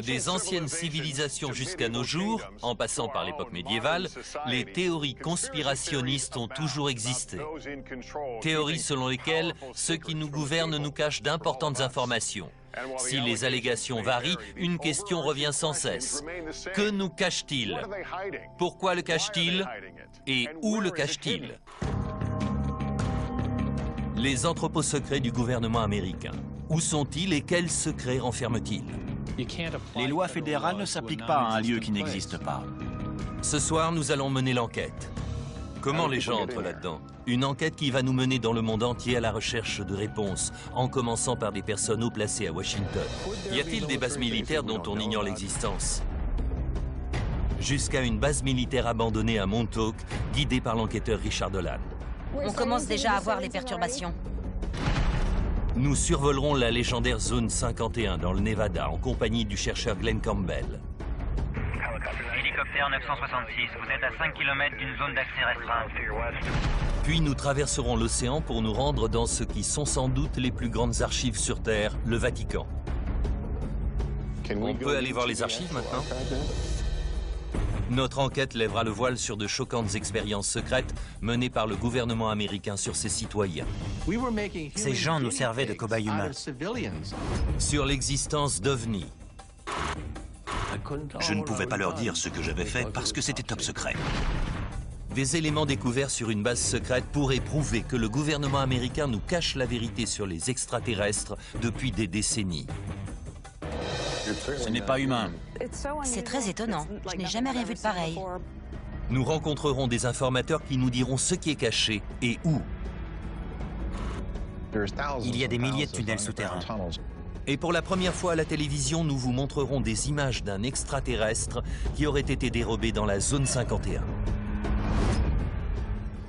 Des anciennes civilisations jusqu'à nos jours, en passant par l'époque médiévale, les théories conspirationnistes ont toujours existé. Théories selon lesquelles ceux qui nous gouvernent nous cachent d'importantes informations. Si les allégations varient, une question revient sans cesse. Que nous cache-t-il? Pourquoi le cache-t-il? Et où le cache-t-il? Les entrepôts secrets du gouvernement américain. Où sont-ils et quels secrets renferment-ils? Les lois fédérales ne s'appliquent pas à un lieu qui n'existe pas. Ce soir, nous allons mener l'enquête. Comment les gens entrent là-dedans? Une enquête qui va nous mener dans le monde entier à la recherche de réponses, en commençant par des personnes haut placées à Washington. Y a-t-il des bases militaires dont on ignore l'existence? Jusqu'à une base militaire abandonnée à Montauk, guidée par l'enquêteur Richard Dolan. On commence déjà à voir les perturbations. Nous survolerons la légendaire zone 51 dans le Nevada en compagnie du chercheur Glenn Campbell. Hélicoptère 966, vous êtes à 5 km d'une zone d'accès restreinte. Puis nous traverserons l'océan pour nous rendre dans ce qui sont sans doute les plus grandes archives sur Terre, le Vatican. On peut aller voir les archives maintenant? Notre enquête lèvera le voile sur de choquantes expériences secrètes menées par le gouvernement américain sur ses citoyens. Ces gens nous servaient de cobayes humains. Sur l'existence d'OVNI. Je ne pouvais pas leur dire ce que j'avais fait parce que c'était top secret. Des éléments découverts sur une base secrète pourraient prouver que le gouvernement américain nous cache la vérité sur les extraterrestres depuis des décennies. Ce n'est pas humain. C'est très étonnant. Je n'ai jamais rien vu de pareil. Nous rencontrerons des informateurs qui nous diront ce qui est caché et où. Il y a des milliers de tunnels souterrains. Et pour la première fois à la télévision, nous vous montrerons des images d'un extraterrestre qui aurait été dérobé dans la zone 51.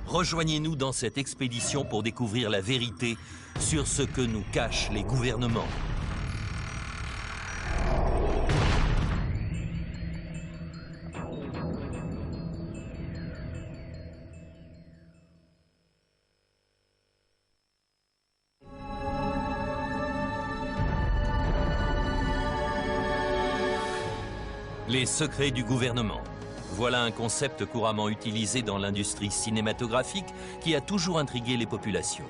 Rejoignez-nous dans cette expédition pour découvrir la vérité sur ce que nous cachent les gouvernements. Les secrets du gouvernement. Voilà un concept couramment utilisé dans l'industrie cinématographique qui a toujours intrigué les populations.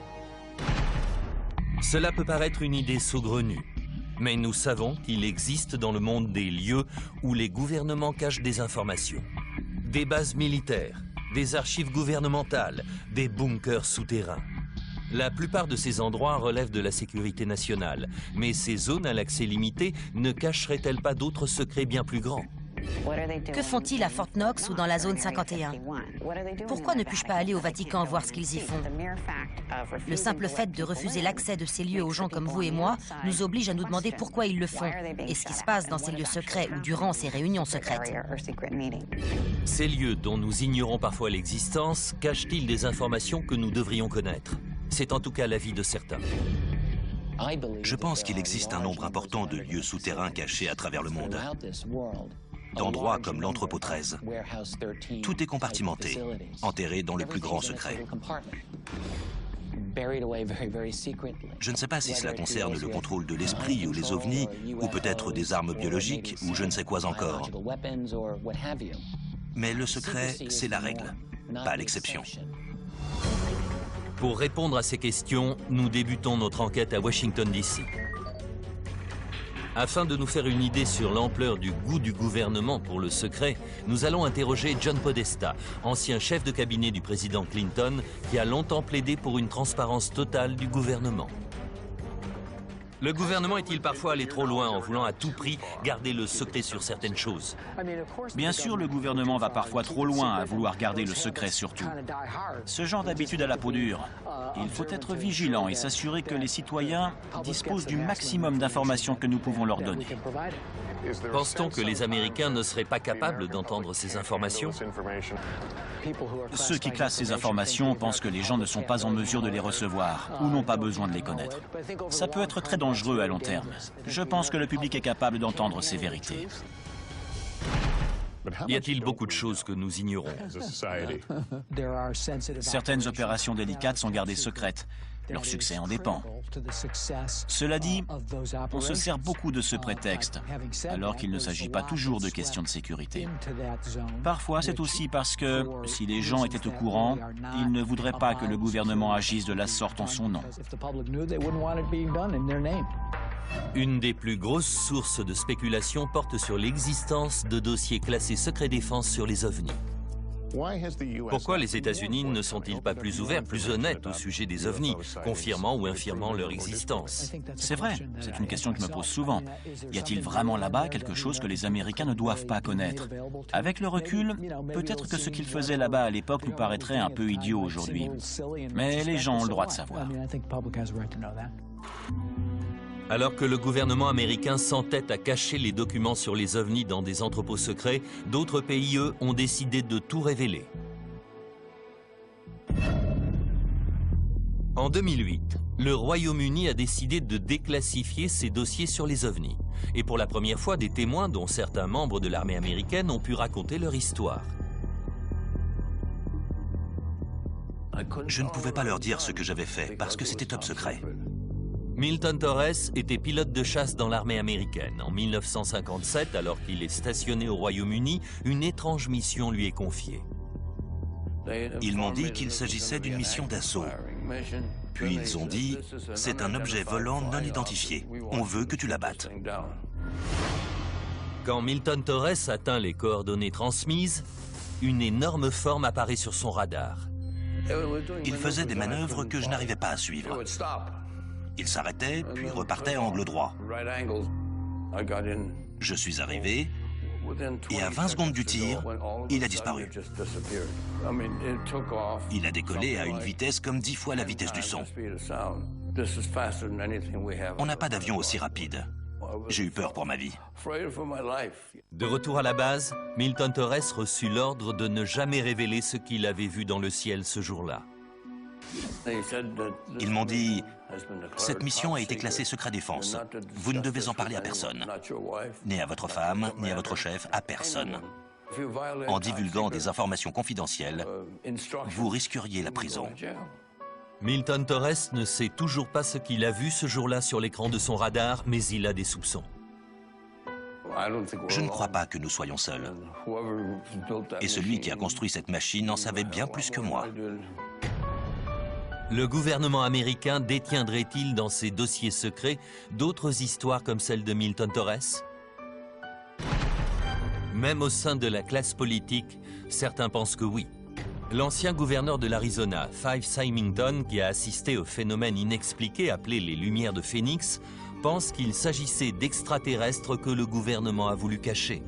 Cela peut paraître une idée saugrenue, mais nous savons qu'il existe dans le monde des lieux où les gouvernements cachent des informations. Des bases militaires, des archives gouvernementales, des bunkers souterrains. La plupart de ces endroits relèvent de la sécurité nationale, mais ces zones à l'accès limité ne cacheraient-elles pas d'autres secrets bien plus grands? Que font-ils à Fort Knox ou dans la zone 51? Pourquoi ne puis-je pas aller au Vatican voir ce qu'ils y font? Le simple fait de refuser l'accès de ces lieux aux gens comme vous et moi nous oblige à nous demander pourquoi ils le font et ce qui se passe dans ces lieux secrets ou durant ces réunions secrètes. Ces lieux dont nous ignorons parfois l'existence cachent-ils des informations que nous devrions connaître? C'est en tout cas l'avis de certains. Je pense qu'il existe un nombre important de lieux souterrains cachés à travers le monde. D'endroits comme l'entrepôt 13. Tout est compartimenté, enterré dans le plus grand secret. Je ne sais pas si cela concerne le contrôle de l'esprit ou les ovnis, ou peut-être des armes biologiques, ou je ne sais quoi encore. Mais le secret, c'est la règle, pas l'exception. Pour répondre à ces questions, nous débutons notre enquête à Washington, D.C. Afin de nous faire une idée sur l'ampleur du goût du gouvernement pour le secret, nous allons interroger John Podesta, ancien chef de cabinet du président Clinton, qui a longtemps plaidé pour une transparence totale du gouvernement. Le gouvernement est-il parfois allé trop loin en voulant à tout prix garder le secret sur certaines choses? Bien sûr, le gouvernement va parfois trop loin à vouloir garder le secret sur tout. Ce genre d'habitude à la peau dure. Il faut être vigilant et s'assurer que les citoyens disposent du maximum d'informations que nous pouvons leur donner. Pense-t-on que les Américains ne seraient pas capables d'entendre ces informations? Ceux qui classent ces informations pensent que les gens ne sont pas en mesure de les recevoir ou n'ont pas besoin de les connaître. Ça peut être très dangereux à long terme. Je pense que le public est capable d'entendre ces vérités. Y a-t-il beaucoup de choses que nous ignorons? Certaines opérations délicates sont gardées secrètes. Leur succès en dépend. Cela dit, on se sert beaucoup de ce prétexte, alors qu'il ne s'agit pas toujours de questions de sécurité. Parfois, c'est aussi parce que, si les gens étaient au courant, ils ne voudraient pas que le gouvernement agisse de la sorte en son nom. Une des plus grosses sources de spéculation porte sur l'existence de dossiers classés secret défense sur les ovnis. Pourquoi les États-Unis ne sont-ils pas plus ouverts, plus honnêtes au sujet des ovnis, confirmant ou infirmant leur existence? C'est vrai, c'est une question que je me pose souvent. Y a-t-il vraiment là-bas quelque chose que les Américains ne doivent pas connaître? Avec le recul, peut-être que ce qu'ils faisaient là-bas à l'époque nous paraîtrait un peu idiot aujourd'hui. Mais les gens ont le droit de savoir. Alors que le gouvernement américain s'entête à cacher les documents sur les ovnis dans des entrepôts secrets, d'autres pays, eux, ont décidé de tout révéler. En 2008, le Royaume-Uni a décidé de déclassifier ses dossiers sur les ovnis. Et pour la première fois, des témoins, dont certains membres de l'armée américaine, ont pu raconter leur histoire. Je ne pouvais pas leur dire ce que j'avais fait parce que c'était top secret. Milton Torres était pilote de chasse dans l'armée américaine. En 1957, alors qu'il est stationné au Royaume-Uni, une étrange mission lui est confiée. Ils m'ont dit qu'il s'agissait d'une mission d'assaut. Puis ils ont dit, c'est un objet volant non identifié. On veut que tu l'abattes. Quand Milton Torres atteint les coordonnées transmises, une énorme forme apparaît sur son radar. Il faisait des manœuvres que je n'arrivais pas à suivre. Il s'arrêtait, puis repartait à angle droit. Je suis arrivé, et à 20 secondes du tir, il a disparu. Il a décollé à une vitesse comme 10 fois la vitesse du son. On n'a pas d'avion aussi rapide. J'ai eu peur pour ma vie. De retour à la base, Milton Torres reçut l'ordre de ne jamais révéler ce qu'il avait vu dans le ciel ce jour-là. Ils m'ont dit, cette mission a été classée secret défense. Vous ne devez en parler à personne. Ni à votre femme, ni à votre chef, à personne. En divulguant des informations confidentielles, vous risqueriez la prison. Milton Torres ne sait toujours pas ce qu'il a vu ce jour-là sur l'écran de son radar, mais il a des soupçons. Je ne crois pas que nous soyons seuls. Et celui qui a construit cette machine en savait bien plus que moi. Le gouvernement américain détiendrait-il dans ses dossiers secrets d'autres histoires comme celle de Milton Torres? Même au sein de la classe politique, certains pensent que oui. L'ancien gouverneur de l'Arizona, Fife Symington, qui a assisté au phénomène inexpliqué appelé les Lumières de Phénix, pense qu'il s'agissait d'extraterrestres que le gouvernement a voulu cacher.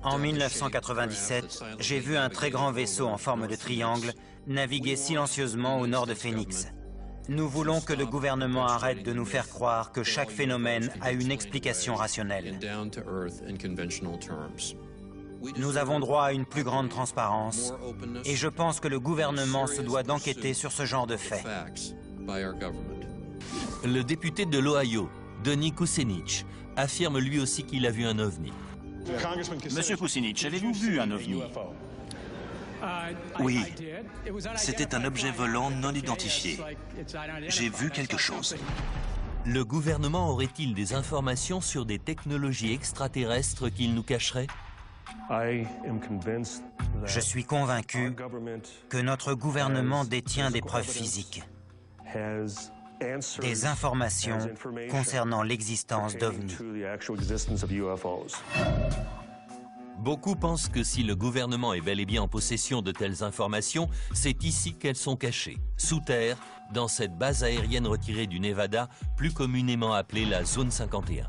En 1997, j'ai vu un très grand vaisseau en forme de triangle naviguer silencieusement au nord de Phoenix. Nous voulons que le gouvernement arrête de nous faire croire que chaque phénomène a une explication rationnelle. Nous avons droit à une plus grande transparence et je pense que le gouvernement se doit d'enquêter sur ce genre de faits. Le député de l'Ohio, Donny Kucinich, affirme lui aussi qu'il a vu un ovni. Monsieur Kucinich, avez-vous vu un ovni? Oui, c'était un objet volant non identifié. J'ai vu quelque chose. Le gouvernement aurait-il des informations sur des technologies extraterrestres qu'il nous cacherait? Je suis convaincu que notre gouvernement détient des preuves physiques, des informations concernant l'existence d'OVNI. Beaucoup pensent que si le gouvernement est bel et bien en possession de telles informations, c'est ici qu'elles sont cachées, sous terre, dans cette base aérienne retirée du Nevada, plus communément appelée la Zone 51.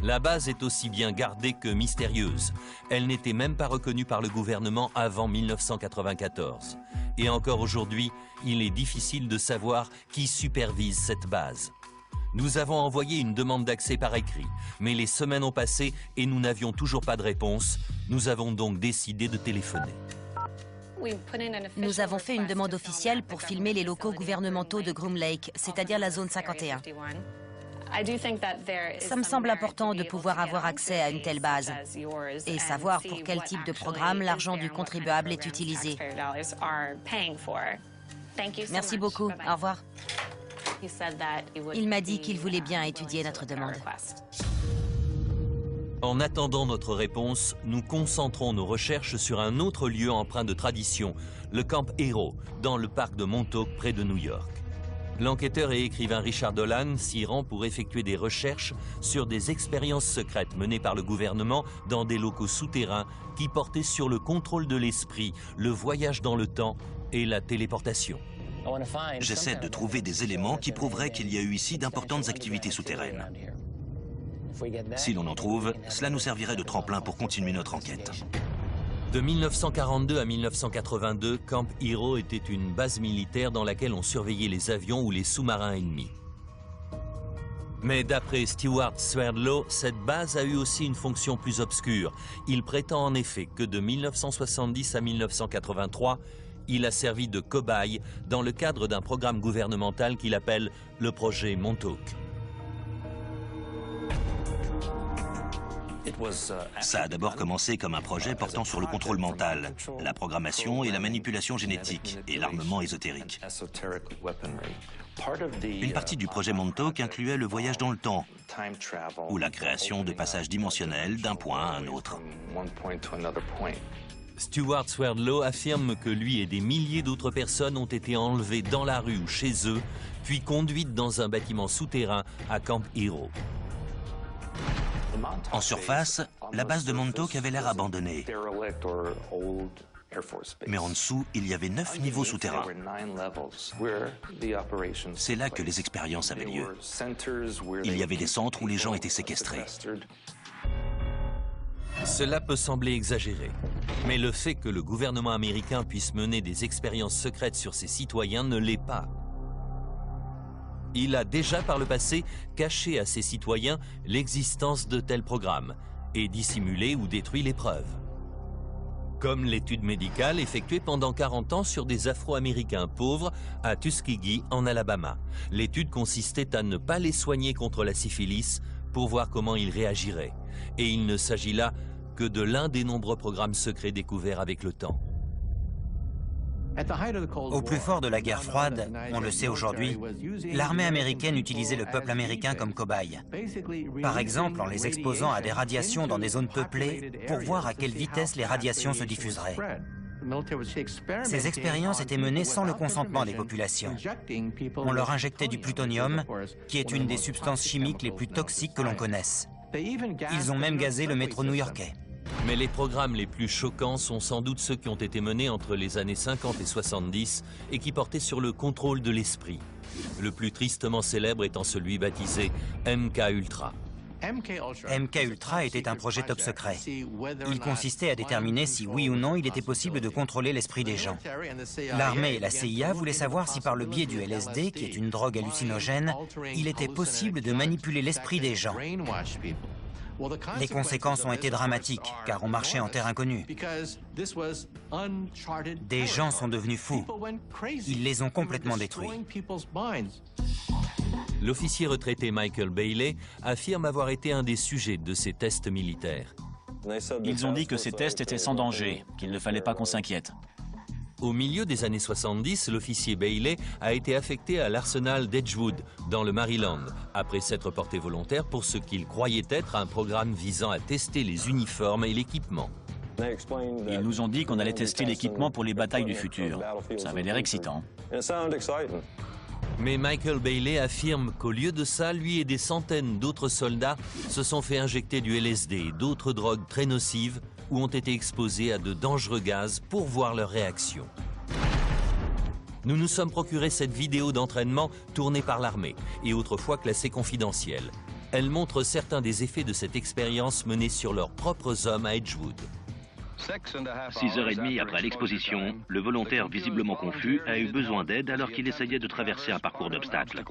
La base est aussi bien gardée que mystérieuse. Elle n'était même pas reconnue par le gouvernement avant 1994. Et encore aujourd'hui, il est difficile de savoir qui supervise cette base. Nous avons envoyé une demande d'accès par écrit, mais les semaines ont passé et nous n'avions toujours pas de réponse. Nous avons donc décidé de téléphoner. Nous avons fait une demande officielle pour filmer les locaux gouvernementaux de Groom Lake, c'est-à-dire la zone 51. Ça me semble important de pouvoir avoir accès à une telle base et savoir pour quel type de programme l'argent du contribuable est utilisé. Merci beaucoup. Au revoir. Il m'a dit qu'il voulait bien étudier notre demande. En attendant notre réponse, nous concentrons nos recherches sur un autre lieu empreint de tradition, le Camp Hero, dans le parc de Montauk, près de New York. L'enquêteur et écrivain Richard Dolan s'y rend pour effectuer des recherches sur des expériences secrètes menées par le gouvernement dans des locaux souterrains qui portaient sur le contrôle de l'esprit, le voyage dans le temps et la téléportation. J'essaie de trouver des éléments qui prouveraient qu'il y a eu ici d'importantes activités souterraines. Si l'on en trouve, cela nous servirait de tremplin pour continuer notre enquête. De 1942 à 1982, Camp Hero était une base militaire dans laquelle on surveillait les avions ou les sous-marins ennemis. Mais d'après Stewart Swerdlow, cette base a eu aussi une fonction plus obscure. Il prétend en effet que de 1970 à 1983, il a servi de cobaye dans le cadre d'un programme gouvernemental qu'il appelle le projet Montauk. Ça a d'abord commencé comme un projet portant sur le contrôle mental, la programmation et la manipulation génétique, et l'armement ésotérique. Une partie du projet Montauk incluait le voyage dans le temps, ou la création de passages dimensionnels d'un point à un autre. Stewart Swerdlow affirme que lui et des milliers d'autres personnes ont été enlevées dans la rue ou chez eux, puis conduites dans un bâtiment souterrain à Camp Hero. En surface, la base de Montauk avait l'air abandonnée. Mais en dessous, il y avait 9 niveaux souterrains. C'est là que les expériences avaient lieu. Il y avait des centres où les gens étaient séquestrés. Cela peut sembler exagéré, mais le fait que le gouvernement américain puisse mener des expériences secrètes sur ses citoyens ne l'est pas. Il a déjà par le passé caché à ses citoyens l'existence de tels programmes et dissimulé ou détruit les preuves. Comme l'étude médicale effectuée pendant 40 ans sur des Afro-Américains pauvres à Tuskegee en Alabama. L'étude consistait à ne pas les soigner contre la syphilis pour voir comment ils réagiraient. Et il ne s'agit là que de l'un des nombreux programmes secrets découverts avec le temps. Au plus fort de la guerre froide, on le sait aujourd'hui, l'armée américaine utilisait le peuple américain comme cobaye. Par exemple, en les exposant à des radiations dans des zones peuplées pour voir à quelle vitesse les radiations se diffuseraient. Ces expériences étaient menées sans le consentement des populations. On leur injectait du plutonium, qui est une des substances chimiques les plus toxiques que l'on connaisse. Ils ont même gazé le métro new-yorkais. Mais les programmes les plus choquants sont sans doute ceux qui ont été menés entre les années 50 et 70 et qui portaient sur le contrôle de l'esprit. Le plus tristement célèbre étant celui baptisé MK-Ultra. MK-Ultra était un projet top secret. Il consistait à déterminer si oui ou non il était possible de contrôler l'esprit des gens. L'armée et la CIA voulaient savoir si par le biais du LSD, qui est une drogue hallucinogène, il était possible de manipuler l'esprit des gens. Les conséquences ont été dramatiques, car on marchait en terre inconnue. Des gens sont devenus fous. Ils les ont complètement détruits. L'officier retraité Michael Bailey affirme avoir été un des sujets de ces tests militaires. Ils ont dit que ces tests étaient sans danger, qu'il ne fallait pas qu'on s'inquiète. Au milieu des années 70, l'officier Bailey a été affecté à l'arsenal d'Edgewood, dans le Maryland, après s'être porté volontaire pour ce qu'il croyait être un programme visant à tester les uniformes et l'équipement. Ils nous ont dit qu'on allait tester l'équipement pour les batailles du futur. Ça avait l'air excitant. Mais Michael Bailey affirme qu'au lieu de ça, lui et des centaines d'autres soldats se sont fait injecter du LSD et d'autres drogues très nocives ou ont été exposés à de dangereux gaz pour voir leur réaction. Nous nous sommes procuré cette vidéo d'entraînement tournée par l'armée et autrefois classée confidentielle. Elle montre certains des effets de cette expérience menée sur leurs propres hommes à Edgewood. 6h30 après l'exposition, le volontaire visiblement confus a eu besoin d'aide alors qu'il essayait de traverser un parcours d'obstacles.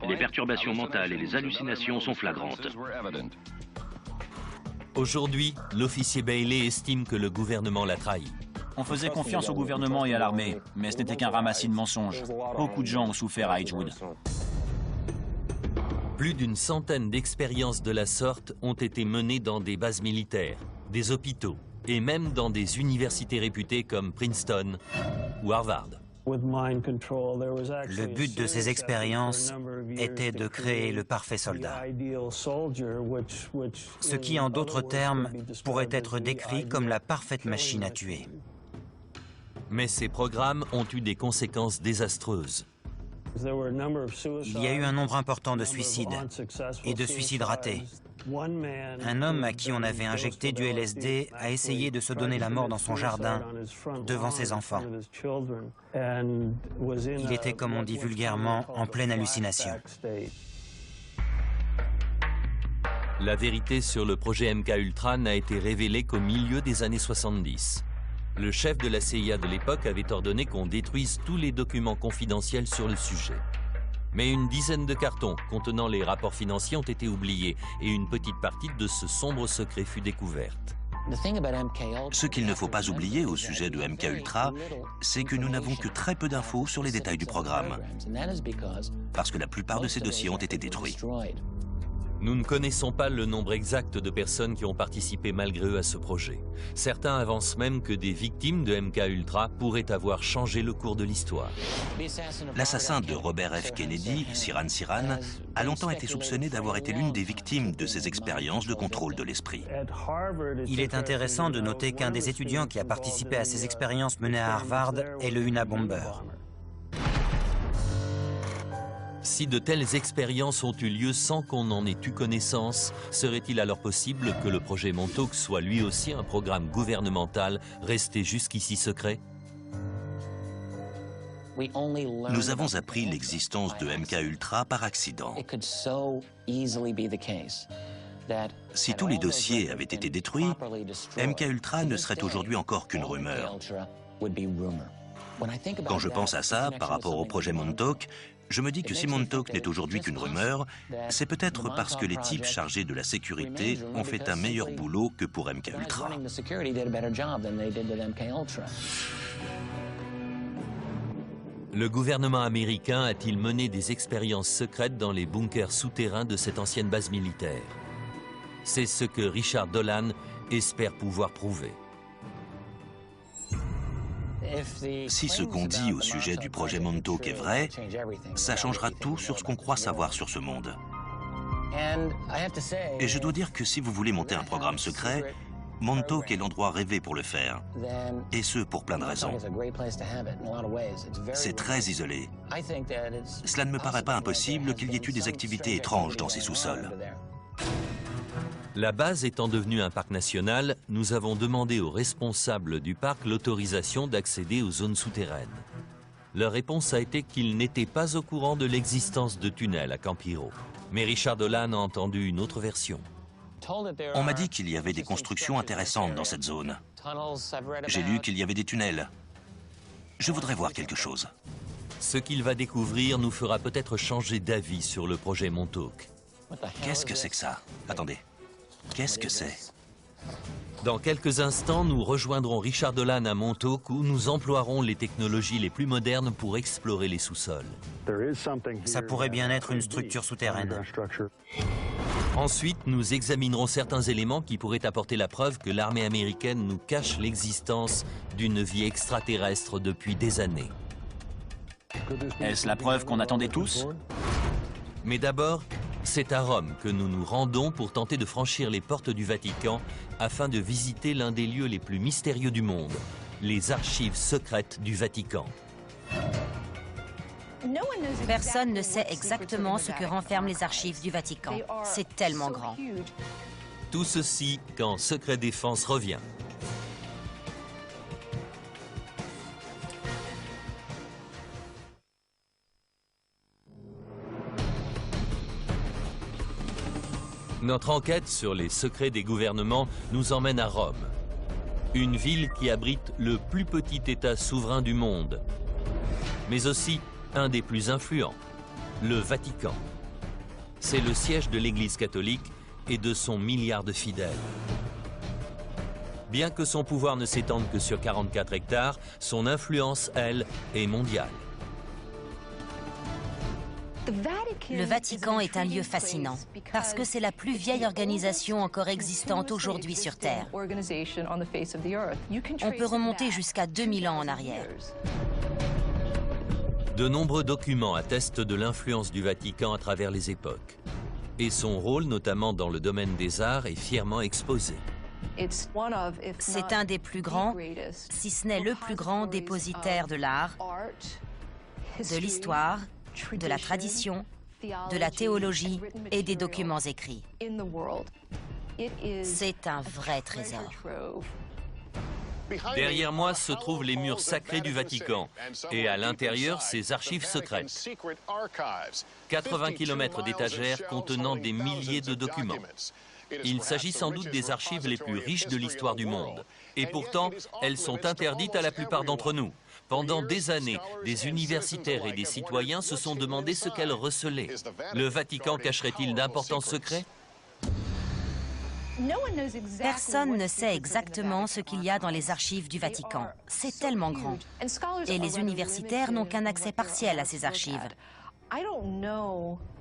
Les perturbations mentales et les hallucinations sont flagrantes. Aujourd'hui, l'officier Bailey estime que le gouvernement l'a trahi. On faisait confiance au gouvernement et à l'armée, mais ce n'était qu'un ramassis de mensonges. Beaucoup de gens ont souffert à Edgewood. Plus d'une centaine d'expériences de la sorte ont été menées dans des bases militaires, des hôpitaux, et même dans des universités réputées comme Princeton ou Harvard. Le but de ces expériences était de créer le parfait soldat, ce qui, en d'autres termes, pourrait être décrit comme la parfaite machine à tuer. Mais ces programmes ont eu des conséquences désastreuses. Il y a eu un nombre important de suicides et de suicides ratés. Un homme à qui on avait injecté du LSD a essayé de se donner la mort dans son jardin, devant ses enfants. Il était, comme on dit vulgairement, en pleine hallucination. La vérité sur le projet MK-Ultra n'a été révélée qu'au milieu des années 70. Le chef de la CIA de l'époque avait ordonné qu'on détruise tous les documents confidentiels sur le sujet. Mais une dizaine de cartons contenant les rapports financiers ont été oubliés et une petite partie de ce sombre secret fut découverte. Ce qu'il ne faut pas oublier au sujet de MK-Ultra, c'est que nous n'avons que très peu d'infos sur les détails du programme, parce que la plupart de ces dossiers ont été détruits. Nous ne connaissons pas le nombre exact de personnes qui ont participé malgré eux à ce projet. Certains avancent même que des victimes de MK-Ultra pourraient avoir changé le cours de l'histoire. L'assassin de Robert F. Kennedy, Sirhan Sirhan, a longtemps été soupçonné d'avoir été l'une des victimes de ces expériences de contrôle de l'esprit. Il est intéressant de noter qu'un des étudiants qui a participé à ces expériences menées à Harvard est le Unabomber. Si de telles expériences ont eu lieu sans qu'on en ait eu connaissance, serait-il alors possible que le projet Montauk soit lui aussi un programme gouvernemental resté jusqu'ici secret? Nous avons appris l'existence de MK-Ultra par accident. Si tous les dossiers avaient été détruits, MK-Ultra ne serait aujourd'hui encore qu'une rumeur. Quand je pense à ça, par rapport au projet Montauk, je me dis que si Montauk n'est aujourd'hui qu'une rumeur, c'est peut-être parce que les types chargés de la sécurité ont fait un meilleur boulot que pour MK-Ultra. Le gouvernement américain a-t-il mené des expériences secrètes dans les bunkers souterrains de cette ancienne base militaire? C'est ce que Richard Dolan espère pouvoir prouver. Si ce qu'on dit au sujet du projet Montauk est vrai, ça changera tout sur ce qu'on croit savoir sur ce monde. Et je dois dire que si vous voulez monter un programme secret, Montauk est l'endroit rêvé pour le faire. Et ce, pour plein de raisons. C'est très isolé. Cela ne me paraît pas impossible qu'il y ait eu des activités étranges dans ces sous-sols. La base étant devenue un parc national, nous avons demandé aux responsables du parc l'autorisation d'accéder aux zones souterraines. Leur réponse a été qu'ils n'étaient pas au courant de l'existence de tunnels à Camp Hero. Mais Richard Dolan a entendu une autre version. On m'a dit qu'il y avait des constructions intéressantes dans cette zone. J'ai lu qu'il y avait des tunnels. Je voudrais voir quelque chose. Ce qu'il va découvrir nous fera peut-être changer d'avis sur le projet Montauk. Qu'est-ce que c'est que ça? Attendez. Qu'est-ce que c'est? Dans quelques instants, nous rejoindrons Richard Dolan à Montauk où nous emploierons les technologies les plus modernes pour explorer les sous-sols. Ça pourrait bien être une structure souterraine. Ensuite, nous examinerons certains éléments qui pourraient apporter la preuve que l'armée américaine nous cache l'existence d'une vie extraterrestre depuis des années. Est-ce la preuve qu'on attendait tous? Mais d'abord, c'est à Rome que nous nous rendons pour tenter de franchir les portes du Vatican afin de visiter l'un des lieux les plus mystérieux du monde, les archives secrètes du Vatican. Personne ne sait exactement ce que renferment les archives du Vatican. C'est tellement grand. Tout ceci quand Secret Défense revient. Notre enquête sur les secrets des gouvernements nous emmène à Rome, une ville qui abrite le plus petit État souverain du monde, mais aussi un des plus influents, le Vatican. C'est le siège de l'Église catholique et de son milliard de fidèles. Bien que son pouvoir ne s'étende que sur 44 hectares, son influence, elle, est mondiale. Le Vatican est un lieu fascinant parce que c'est la plus vieille organisation encore existante aujourd'hui sur Terre. On peut remonter jusqu'à 2000 ans en arrière. De nombreux documents attestent de l'influence du Vatican à travers les époques. Et son rôle, notamment dans le domaine des arts, est fièrement exposé. C'est un des plus grands, si ce n'est le plus grand dépositaire de l'art, de l'histoire, de la tradition, de la théologie et des documents écrits. C'est un vrai trésor. Derrière moi se trouvent les murs sacrés du Vatican et à l'intérieur ses archives secrètes. 80 km d'étagères contenant des milliers de documents. Il s'agit sans doute des archives les plus riches de l'histoire du monde. Et pourtant, elles sont interdites à la plupart d'entre nous. Pendant des années, des universitaires et des citoyens se sont demandé ce qu'elles recelaient. Le Vatican cacherait-il d'importants secrets? Personne ne sait exactement ce qu'il y a dans les archives du Vatican. C'est tellement grand. Et les universitaires n'ont qu'un accès partiel à ces archives.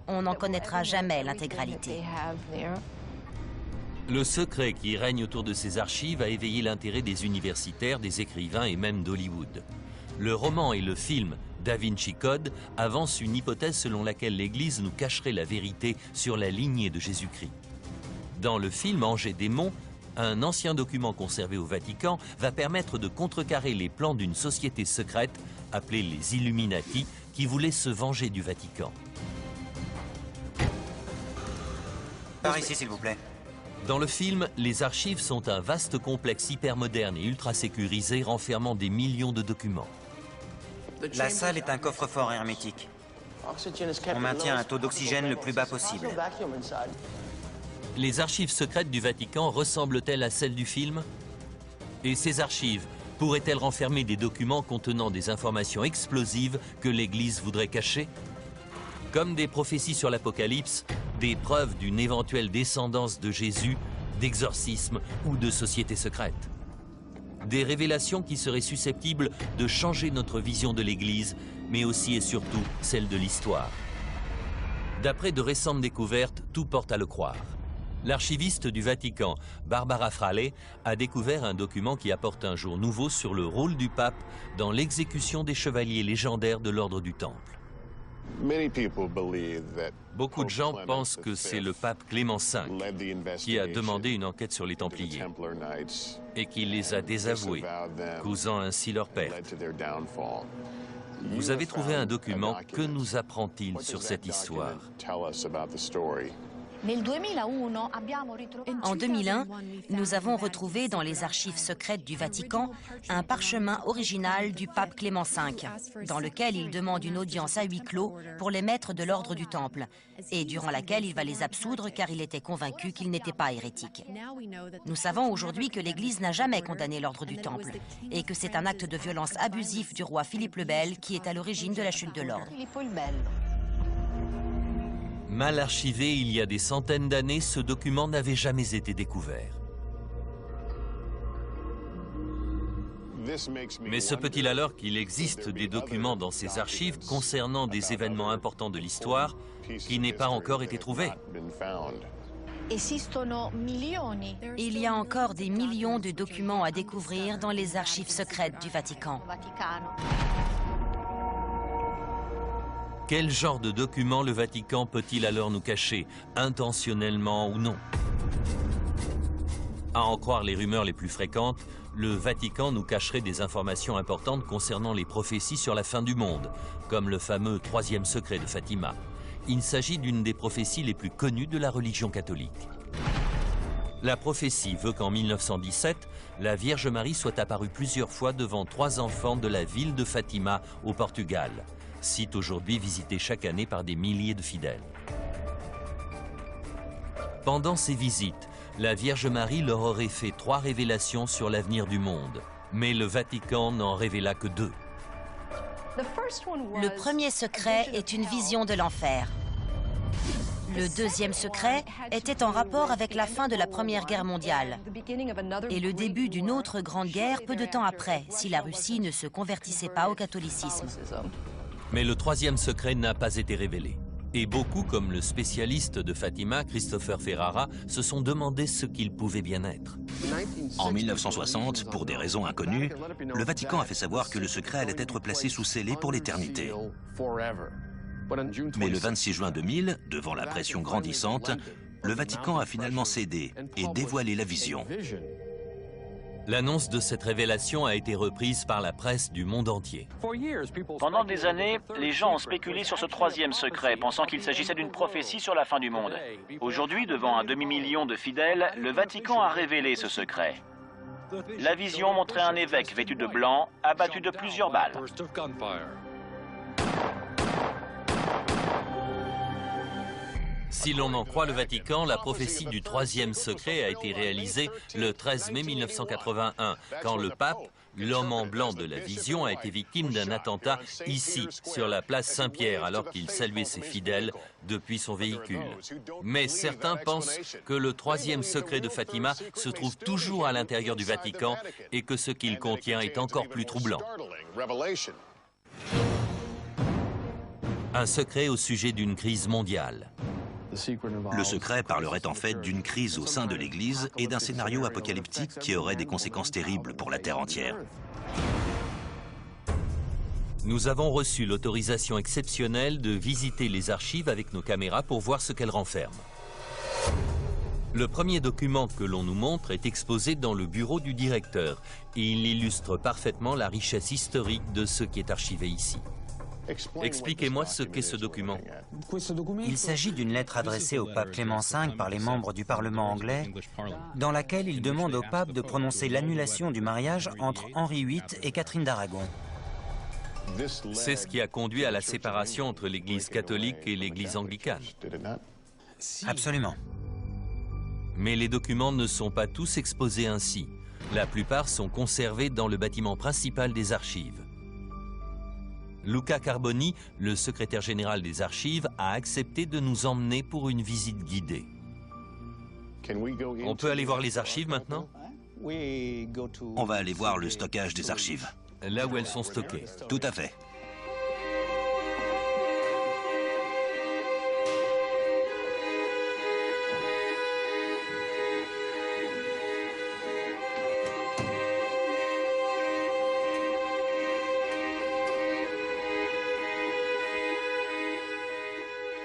On n'en connaîtra jamais l'intégralité. Le secret qui règne autour de ces archives a éveillé l'intérêt des universitaires, des écrivains et même d'Hollywood. Le roman et le film Da Vinci Code avancent une hypothèse selon laquelle l'Église nous cacherait la vérité sur la lignée de Jésus-Christ. Dans le film Ange et démons, un ancien document conservé au Vatican va permettre de contrecarrer les plans d'une société secrète appelée les Illuminati qui voulait se venger du Vatican. Par ici, s'il vous plaît. Dans le film, les archives sont un vaste complexe hypermoderne et ultra sécurisé renfermant des millions de documents. La salle est un coffre-fort hermétique. On maintient un taux d'oxygène le plus bas possible. Les archives secrètes du Vatican ressemblent-elles à celles du film? Et ces archives pourraient-elles renfermer des documents contenant des informations explosives que l'Église voudrait cacher? Comme des prophéties sur l'Apocalypse, des preuves d'une éventuelle descendance de Jésus, d'exorcisme ou de société secrète. Des révélations qui seraient susceptibles de changer notre vision de l'Église, mais aussi et surtout celle de l'histoire. D'après de récentes découvertes, tout porte à le croire. L'archiviste du Vatican, Barbara Frale, a découvert un document qui apporte un jour nouveau sur le rôle du pape dans l'exécution des chevaliers légendaires de l'ordre du Temple. Beaucoup de gens pensent que c'est le pape Clément V qui a demandé une enquête sur les Templiers et qui les a désavoués, causant ainsi leur perte. Vous avez trouvé un document. Que nous apprend-il sur cette histoire? En 2001, nous avons retrouvé dans les archives secrètes du Vatican un parchemin original du pape Clément V, dans lequel il demande une audience à huis clos pour les maîtres de l'ordre du Temple, et durant laquelle il va les absoudre car il était convaincu qu'ils n'étaient pas hérétiques. Nous savons aujourd'hui que l'Église n'a jamais condamné l'ordre du Temple, et que c'est un acte de violence abusif du roi Philippe le Bel qui est à l'origine de la chute de l'ordre. Mal archivé il y a des centaines d'années, ce document n'avait jamais été découvert. Mais se peut-il alors qu'il existe des documents dans ces archives concernant des événements importants de l'histoire qui n'aient pas encore été trouvés? Il y a encore des millions de documents à découvrir dans les archives secrètes du Vatican. Quel genre de documents le Vatican peut-il alors nous cacher, intentionnellement ou non? À en croire les rumeurs les plus fréquentes, le Vatican nous cacherait des informations importantes concernant les prophéties sur la fin du monde, comme le fameux troisième secret de Fatima. Il s'agit d'une des prophéties les plus connues de la religion catholique. La prophétie veut qu'en 1917, la Vierge Marie soit apparue plusieurs fois devant 3 enfants de la ville de Fatima, au Portugal, site aujourd'hui visité chaque année par des milliers de fidèles. Pendant ces visites, la Vierge Marie leur aurait fait 3 révélations sur l'avenir du monde, mais le Vatican n'en révéla que 2. Le premier secret est une vision de l'enfer. Le deuxième secret était en rapport avec la fin de la Première Guerre mondiale et le début d'une autre grande guerre peu de temps après, si la Russie ne se convertissait pas au catholicisme. Mais le troisième secret n'a pas été révélé. Et beaucoup, comme le spécialiste de Fatima, Christopher Ferrara, se sont demandé ce qu'il pouvait bien être. En 1960, pour des raisons inconnues, le Vatican a fait savoir que le secret allait être placé sous scellé pour l'éternité. Mais le 26 juin 2000, devant la pression grandissante, le Vatican a finalement cédé et dévoilé la vision. L'annonce de cette révélation a été reprise par la presse du monde entier. Pendant des années, les gens ont spéculé sur ce troisième secret, pensant qu'il s'agissait d'une prophétie sur la fin du monde. Aujourd'hui, devant un demi-million de fidèles, le Vatican a révélé ce secret. La vision montrait un évêque vêtu de blanc, abattu de plusieurs balles. Si l'on en croit le Vatican, la prophétie du troisième secret a été réalisée le 13 mai 1981, quand le pape, l'homme en blanc de la vision, a été victime d'un attentat ici, sur la place Saint-Pierre, alors qu'il saluait ses fidèles depuis son véhicule. Mais certains pensent que le troisième secret de Fatima se trouve toujours à l'intérieur du Vatican et que ce qu'il contient est encore plus troublant. Un secret au sujet d'une crise mondiale. Le secret parlerait en fait d'une crise au sein de l'Église et d'un scénario apocalyptique qui aurait des conséquences terribles pour la Terre entière. Nous avons reçu l'autorisation exceptionnelle de visiter les archives avec nos caméras pour voir ce qu'elles renferment. Le premier document que l'on nous montre est exposé dans le bureau du directeur et il illustre parfaitement la richesse historique de ce qui est archivé ici. Expliquez-moi ce qu'est ce document. Il s'agit d'une lettre adressée au pape Clément V par les membres du Parlement anglais, dans laquelle il demande au pape de prononcer l'annulation du mariage entre Henri VIII et Catherine d'Aragon. C'est ce qui a conduit à la séparation entre l'Église catholique et l'Église anglicane. Absolument. Mais les documents ne sont pas tous exposés ainsi. La plupart sont conservés dans le bâtiment principal des archives. Luca Carboni, le secrétaire général des archives, a accepté de nous emmener pour une visite guidée. On peut aller voir les archives maintenant? On va aller voir le stockage des archives. Là où elles sont stockées. Tout à fait.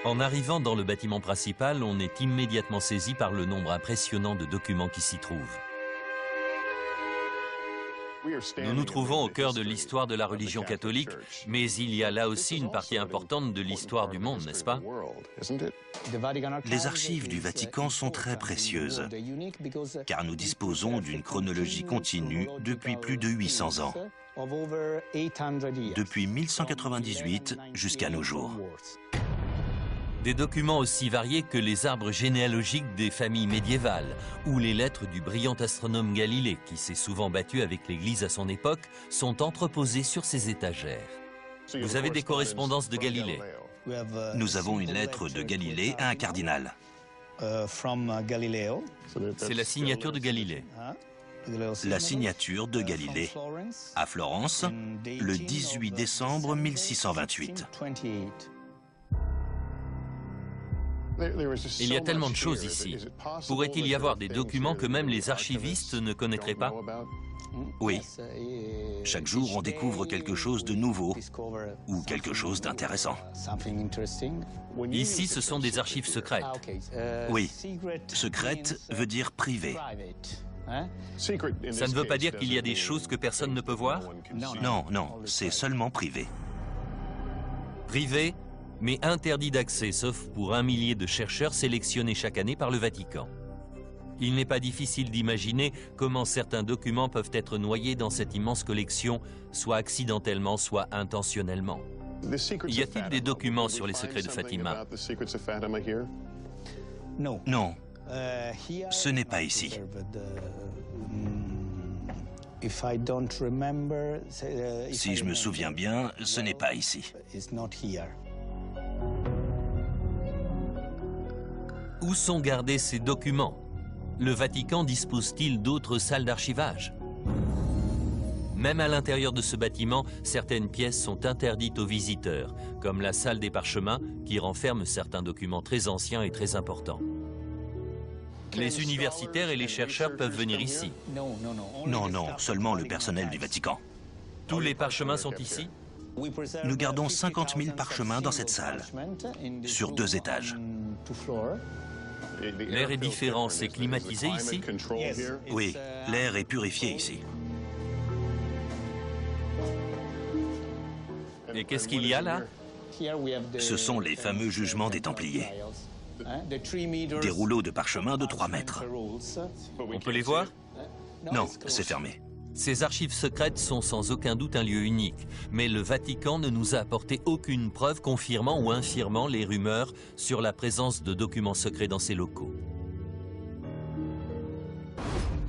En arrivant dans le bâtiment principal, on est immédiatement saisi par le nombre impressionnant de documents qui s'y trouvent. Nous nous trouvons au cœur de l'histoire de la religion catholique, mais il y a là aussi une partie importante de l'histoire du monde, n'est-ce pas? Les archives du Vatican sont très précieuses, car nous disposons d'une chronologie continue depuis plus de 800 ans, depuis 1198 jusqu'à nos jours. Des documents aussi variés que les arbres généalogiques des familles médiévales ou les lettres du brillant astronome Galilée, qui s'est souvent battu avec l'Église à son époque, sont entreposés sur ces étagères. Vous avez des correspondances de Galilée? Nous avons une lettre de Galilée à un cardinal. C'est la signature de Galilée. La signature de Galilée à Florence, le 18 décembre 1628. Il y a tellement de choses ici. Pourrait-il y avoir des documents que même les archivistes ne connaîtraient pas? Oui. Chaque jour, on découvre quelque chose de nouveau ou quelque chose d'intéressant. Ici, ce sont des archives secrètes. Oui. Secrète veut dire privé. Ça ne veut pas dire qu'il y a des choses que personne ne peut voir? Non, non, c'est seulement privé. Privé, mais interdit d'accès, sauf pour 1 millier de chercheurs sélectionnés chaque année par le Vatican. Il n'est pas difficile d'imaginer comment certains documents peuvent être noyés dans cette immense collection, soit accidentellement, soit intentionnellement. Y a-t-il des documents sur les secrets de Fatima? Non, ce n'est pas ici. Si je me souviens bien, ce n'est pas ici. Où sont gardés ces documents? Le Vatican dispose-t-il d'autres salles d'archivage? Même à l'intérieur de ce bâtiment, certaines pièces sont interdites aux visiteurs, comme la salle des parchemins qui renferme certains documents très anciens et très importants. Les universitaires et les chercheurs peuvent venir ici. Non, non, seulement le personnel du Vatican. Tous les parchemins sont ici? Nous gardons 50 000 parchemins dans cette salle, sur 2 étages. L'air est différent, c'est climatisé ici? Oui, l'air est purifié ici. Et qu'est-ce qu'il y a là? Ce sont les fameux jugements des Templiers. Des rouleaux de parchemin de 3 mètres. On peut les voir? Non, c'est fermé. Ces archives secrètes sont sans aucun doute un lieu unique, mais le Vatican ne nous a apporté aucune preuve confirmant ou infirmant les rumeurs sur la présence de documents secrets dans ces locaux.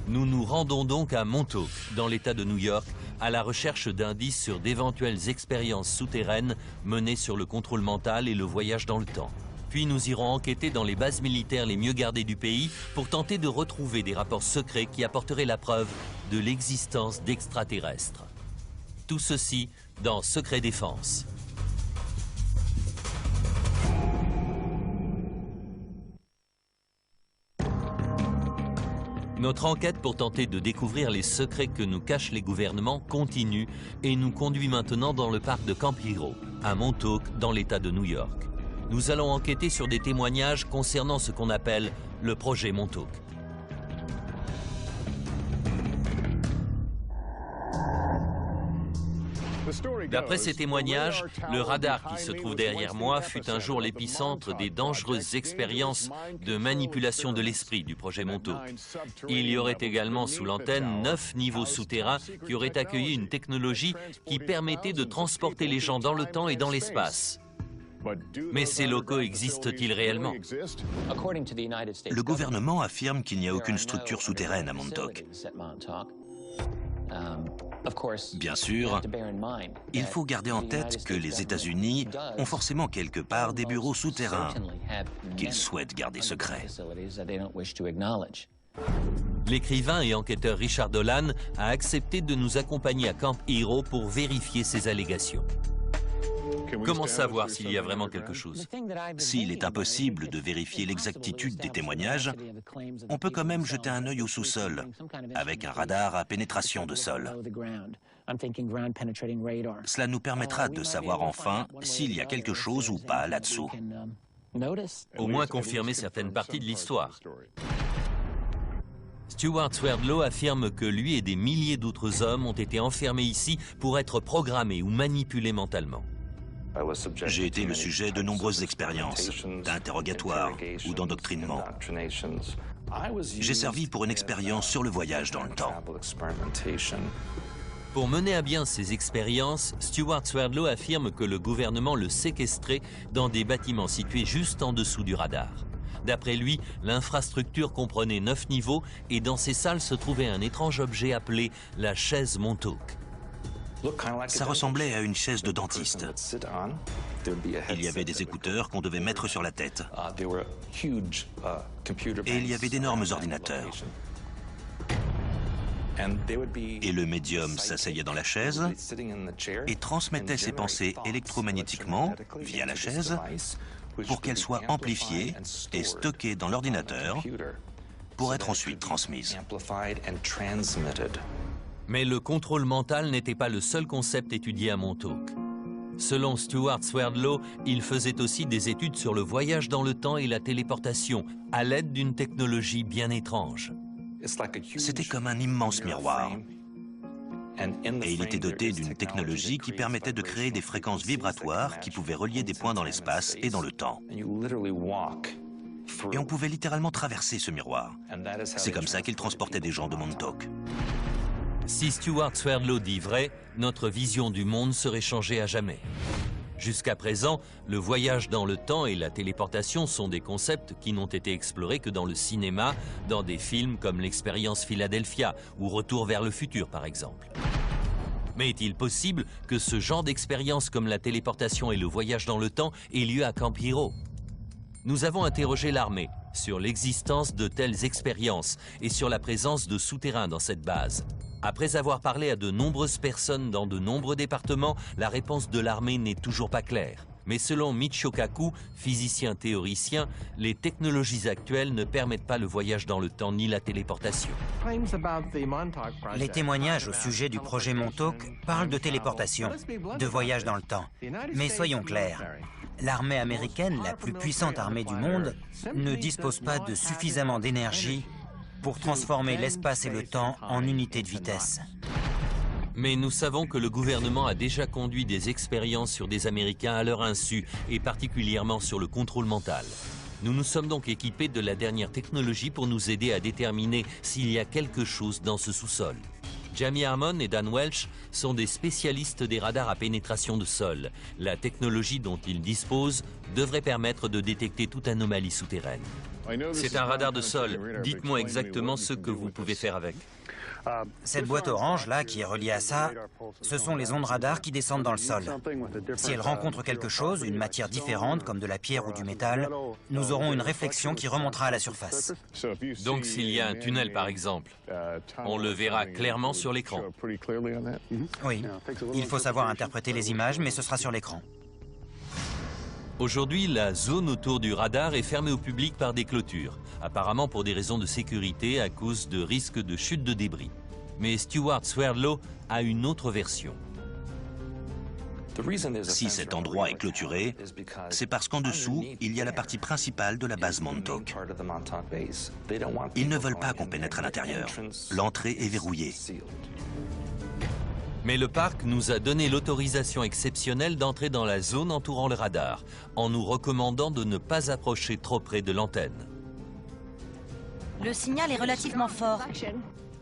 Nous nous rendons donc à Montauk, dans l'État de New York, à la recherche d'indices sur d'éventuelles expériences souterraines menées sur le contrôle mental et le voyage dans le temps. Puis nous irons enquêter dans les bases militaires les mieux gardées du pays pour tenter de retrouver des rapports secrets qui apporteraient la preuve de l'existence d'extraterrestres. Tout ceci dans Secret Défense. Notre enquête pour tenter de découvrir les secrets que nous cachent les gouvernements continue et nous conduit maintenant dans le parc de Camp Hero, à Montauk, dans l'État de New York. Nous allons enquêter sur des témoignages concernant ce qu'on appelle le projet Montauk. D'après ces témoignages, le radar qui se trouve derrière moi fut un jour l'épicentre des dangereuses expériences de manipulation de l'esprit du projet Montauk. Il y aurait également sous l'antenne 9 niveaux souterrains qui auraient accueilli une technologie qui permettait de transporter les gens dans le temps et dans l'espace. Mais ces locaux existent-ils réellement? Le gouvernement affirme qu'il n'y a aucune structure souterraine à Montauk. Bien sûr, il faut garder en tête que les États-Unis ont forcément quelque part des bureaux souterrains qu'ils souhaitent garder secrets. L'écrivain et enquêteur Richard Dolan a accepté de nous accompagner à Camp Hero pour vérifier ces allégations. Comment savoir s'il y a vraiment quelque chose? S'il est impossible de vérifier l'exactitude des témoignages, on peut quand même jeter un œil au sous-sol, avec un radar à pénétration de sol. Cela nous permettra de savoir enfin s'il y a quelque chose ou pas là-dessous. Au moins confirmer certaines parties de l'histoire. Stuart Swerdlow affirme que lui et des milliers d'autres hommes ont été enfermés ici pour être programmés ou manipulés mentalement. J'ai été le sujet de nombreuses expériences, d'interrogatoires ou d'endoctrinement. J'ai servi pour une expérience sur le voyage dans le temps. Pour mener à bien ces expériences, Stuart Swerdlow affirme que le gouvernement le séquestrait dans des bâtiments situés juste en dessous du radar. D'après lui, l'infrastructure comprenait 9 niveaux et dans ces salles se trouvait un étrange objet appelé la chaise Montauk. Ça ressemblait à une chaise de dentiste. Il y avait des écouteurs qu'on devait mettre sur la tête. Et il y avait d'énormes ordinateurs. Et le médium s'asseyait dans la chaise et transmettait ses pensées électromagnétiquement via la chaise pour qu'elles soient amplifiées et stockées dans l'ordinateur pour être ensuite transmises. Mais le contrôle mental n'était pas le seul concept étudié à Montauk. Selon Stuart Swerdlow, il faisait aussi des études sur le voyage dans le temps et la téléportation, à l'aide d'une technologie bien étrange. C'était comme un immense miroir. Et il était doté d'une technologie qui permettait de créer des fréquences vibratoires qui pouvaient relier des points dans l'espace et dans le temps. Et on pouvait littéralement traverser ce miroir. C'est comme ça qu'il transportait des gens de Montauk. Si Stuart Swerdlow dit vrai, notre vision du monde serait changée à jamais. Jusqu'à présent, le voyage dans le temps et la téléportation sont des concepts qui n'ont été explorés que dans le cinéma, dans des films comme l'expérience Philadelphia ou Retour vers le futur par exemple. Mais est-il possible que ce genre d'expérience comme la téléportation et le voyage dans le temps ait lieu à Camp Hero? Nous avons interrogé l'armée sur l'existence de telles expériences et sur la présence de souterrains dans cette base. Après avoir parlé à de nombreuses personnes dans de nombreux départements, la réponse de l'armée n'est toujours pas claire. Mais selon Michio Kaku, physicien théoricien, les technologies actuelles ne permettent pas le voyage dans le temps ni la téléportation. Les témoignages au sujet du projet Montauk parlent de téléportation, de voyage dans le temps. Mais soyons clairs, l'armée américaine, la plus puissante armée du monde, ne dispose pas de suffisamment d'énergie pour transformer l'espace et le temps en unités de vitesse. Mais nous savons que le gouvernement a déjà conduit des expériences sur des Américains à leur insu, et particulièrement sur le contrôle mental. Nous nous sommes donc équipés de la dernière technologie pour nous aider à déterminer s'il y a quelque chose dans ce sous-sol. Jamie Harmon et Dan Welch sont des spécialistes des radars à pénétration de sol. La technologie dont ils disposent devrait permettre de détecter toute anomalie souterraine. C'est un radar de sol. Dites-moi exactement ce que vous pouvez faire avec. Cette boîte orange là qui est reliée à ça, ce sont les ondes radar qui descendent dans le sol. Si elles rencontrent quelque chose, une matière différente comme de la pierre ou du métal, nous aurons une réflexion qui remontera à la surface. Donc s'il y a un tunnel par exemple, on le verra clairement sur l'écran. Oui, il faut savoir interpréter les images, mais ce sera sur l'écran. Aujourd'hui, la zone autour du radar est fermée au public par des clôtures, apparemment pour des raisons de sécurité à cause de risques de chute de débris. Mais Stuart Swerdlow a une autre version. Si cet endroit est clôturé, c'est parce qu'en dessous, il y a la partie principale de la base Montauk. Ils ne veulent pas qu'on pénètre à l'intérieur. L'entrée est verrouillée. Mais le parc nous a donné l'autorisation exceptionnelle d'entrer dans la zone entourant le radar, en nous recommandant de ne pas approcher trop près de l'antenne. Le signal est relativement fort.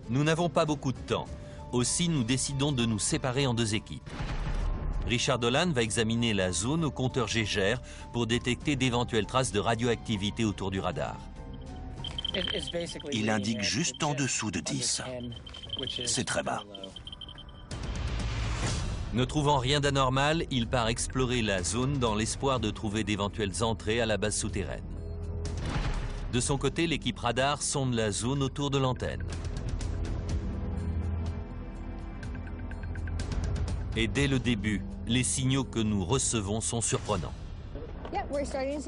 Nous n'avons pas beaucoup de temps. Aussi, nous décidons de nous séparer en deux équipes. Richard Dolan va examiner la zone au compteur Geiger pour détecter d'éventuelles traces de radioactivité autour du radar. Il indique juste en dessous de 10. C'est très bas. Ne trouvant rien d'anormal, il part explorer la zone dans l'espoir de trouver d'éventuelles entrées à la base souterraine. De son côté, l'équipe radar sonde la zone autour de l'antenne. Et dès le début, les signaux que nous recevons sont surprenants.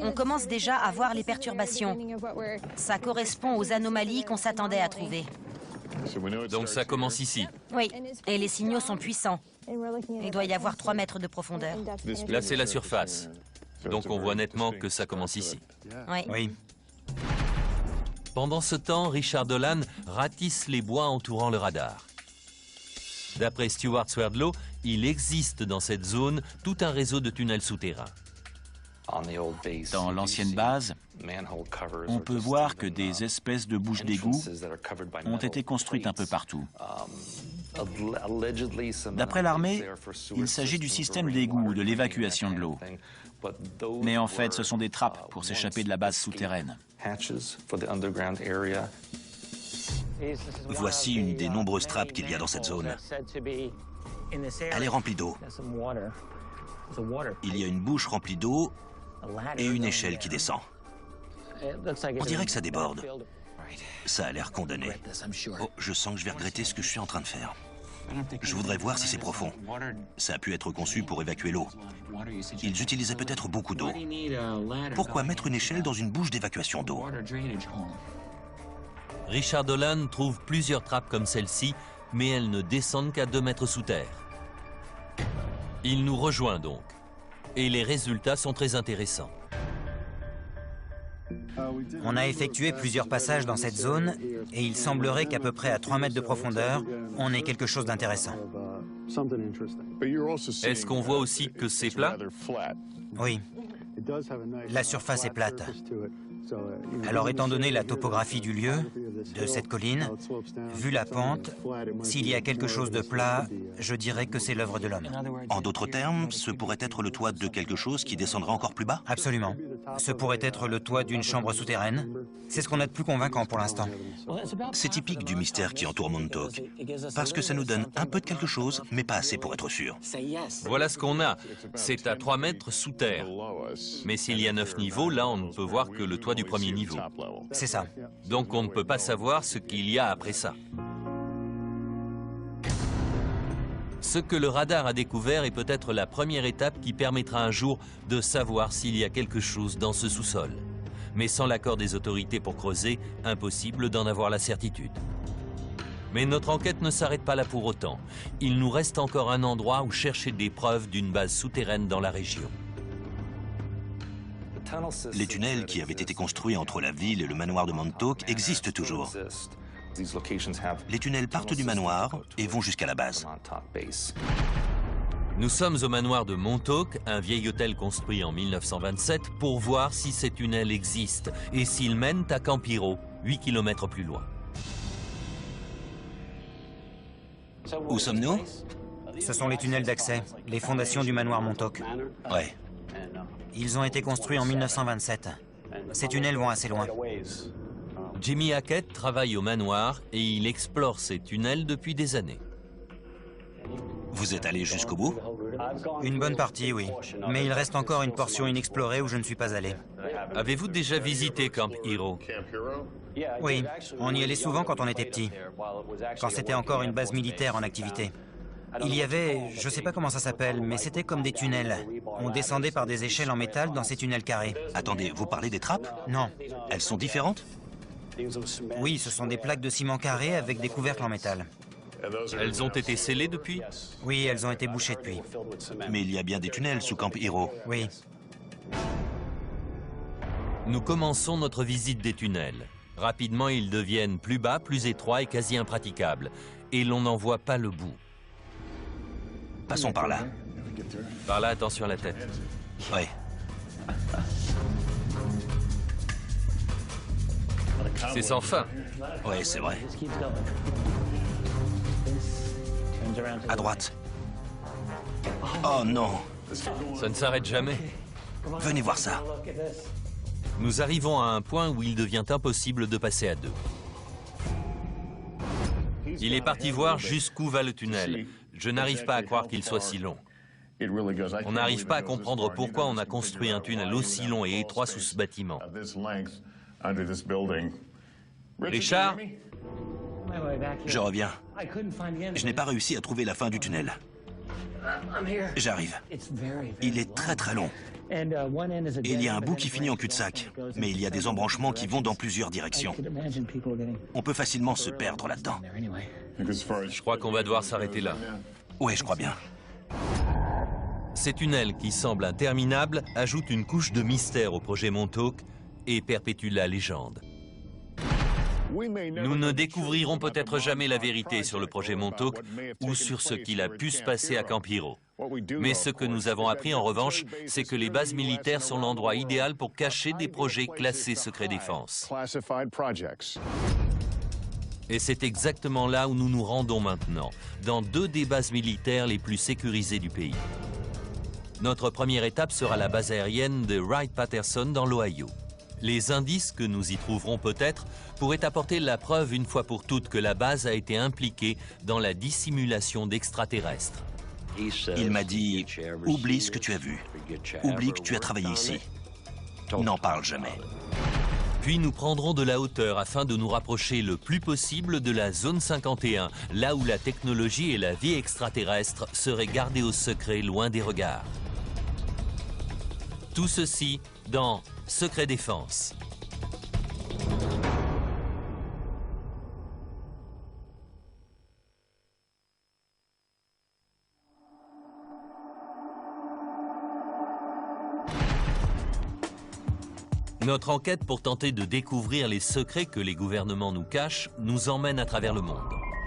On commence déjà à voir les perturbations. Ça correspond aux anomalies qu'on s'attendait à trouver. Donc ça commence ici. Oui, et les signaux sont puissants. Il doit y avoir 3 mètres de profondeur. Là, c'est la surface. Donc on voit nettement que ça commence ici. Oui. Pendant ce temps, Richard Dolan ratisse les bois entourant le radar. D'après Stuart Swerdlow, il existe dans cette zone tout un réseau de tunnels souterrains. Dans l'ancienne base, on peut voir que des espèces de bouches d'égout ont été construites un peu partout. D'après l'armée, il s'agit du système d'égout ou de l'évacuation de l'eau. Mais en fait, ce sont des trappes pour s'échapper de la base souterraine. Voici une des nombreuses trappes qu'il y a dans cette zone. Elle est remplie d'eau. Il y a une bouche remplie d'eau et une échelle qui descend. On dirait que ça déborde. Ça a l'air condamné. Oh, je sens que je vais regretter ce que je suis en train de faire. Je voudrais voir si c'est profond. Ça a pu être conçu pour évacuer l'eau. Ils utilisaient peut-être beaucoup d'eau. Pourquoi mettre une échelle dans une bouche d'évacuation d'eau? Richard Dolan trouve plusieurs trappes comme celle-ci, mais elles ne descendent qu'à 2 mètres sous terre. Il nous rejoint donc. Et les résultats sont très intéressants. On a effectué plusieurs passages dans cette zone et il semblerait qu'à peu près à 3 mètres de profondeur, on ait quelque chose d'intéressant. Est-ce qu'on voit aussi que c'est plat? Oui. La surface est plate. Alors, étant donné la topographie du lieu, de cette colline, vu la pente, s'il y a quelque chose de plat, je dirais que c'est l'œuvre de l'homme. En d'autres termes, ce pourrait être le toit de quelque chose qui descendra encore plus bas? Absolument. Ce pourrait être le toit d'une chambre souterraine. C'est ce qu'on a de plus convaincant pour l'instant. C'est typique du mystère qui entoure Montauk, parce que ça nous donne un peu de quelque chose, mais pas assez pour être sûr. Voilà ce qu'on a. C'est à 3 mètres sous terre. Mais s'il y a 9 niveaux, là, on ne peut voir que le toit du premier niveau. C'est ça. Donc on ne peut pas savoir ce qu'il y a après ça. Ce que le radar a découvert est peut-être la première étape qui permettra un jour de savoir s'il y a quelque chose dans ce sous-sol. Mais sans l'accord des autorités pour creuser, impossible d'en avoir la certitude. Mais notre enquête ne s'arrête pas là pour autant. Il nous reste encore un endroit où chercher des preuves d'une base souterraine dans la région. Les tunnels qui avaient été construits entre la ville et le manoir de Montauk existent toujours. Les tunnels partent du manoir et vont jusqu'à la base. Nous sommes au manoir de Montauk, un vieil hôtel construit en 1927, pour voir si ces tunnels existent et s'ils mènent à Campiro, 8 km plus loin. Où sommes-nous? Ce sont les tunnels d'accès, les fondations du manoir Montauk. Ouais. Ils ont été construits en 1927. Ces tunnels vont assez loin. Jimmy Hackett travaille au manoir et il explore ces tunnels depuis des années. Vous êtes allé jusqu'au bout? Une bonne partie, oui. Mais il reste encore une portion inexplorée où je ne suis pas allé. Avez-vous déjà visité Camp Hero? Oui, on y allait souvent quand on était petit, quand c'était encore une base militaire en activité. Il y avait, je ne sais pas comment ça s'appelle, mais c'était comme des tunnels. On descendait par des échelles en métal dans ces tunnels carrés. Attendez, vous parlez des trappes? Non. Elles sont différentes? Oui, ce sont des plaques de ciment carré avec des couvercles en métal. Elles ont été scellées depuis? Oui, elles ont été bouchées depuis. Mais il y a bien des tunnels sous Camp Hero. Oui. Nous commençons notre visite des tunnels. Rapidement, ils deviennent plus bas, plus étroits et quasi impraticables. Et l'on n'en voit pas le bout. Passons par là. Par là, attention à la tête. Ouais. C'est sans fin. Ouais, c'est vrai. À droite. Oh non! Ça ne s'arrête jamais. Venez voir ça. Nous arrivons à un point où il devient impossible de passer à deux. Il est parti voir jusqu'où va le tunnel. Je n'arrive pas à croire qu'il soit si long. On n'arrive pas à comprendre pourquoi on a construit un tunnel aussi long et étroit sous ce bâtiment. Richard? Je reviens. Je n'ai pas réussi à trouver la fin du tunnel. J'arrive. Il est très très long. Et il y a un bout qui finit en cul-de-sac. Mais il y a des embranchements qui vont dans plusieurs directions. On peut facilement se perdre là-dedans. Je crois qu'on va devoir s'arrêter là. Ouais, je crois bien. Ces tunnels qui semblent interminables ajoutent une couche de mystère au projet Montauk et perpétuent la légende. Nous ne découvrirons peut-être jamais la vérité sur le projet Montauk ou sur ce qu'il a pu se passer à Camp Hero. Mais ce que nous avons appris en revanche, c'est que les bases militaires sont l'endroit idéal pour cacher des projets classés secret défense. Et c'est exactement là où nous nous rendons maintenant, dans deux des bases militaires les plus sécurisées du pays. Notre première étape sera la base aérienne de Wright-Patterson dans l'Ohio. Les indices que nous y trouverons peut-être pourraient apporter la preuve une fois pour toutes que la base a été impliquée dans la dissimulation d'extraterrestres. Il m'a dit, oublie ce que tu as vu. Oublie que tu as travaillé ici. N'en parle jamais. Puis nous prendrons de la hauteur afin de nous rapprocher le plus possible de la zone 51, là où la technologie et la vie extraterrestre seraient gardées au secret loin des regards. Tout ceci dans Secret Défense. Notre enquête pour tenter de découvrir les secrets que les gouvernements nous cachent nous emmène à travers le monde.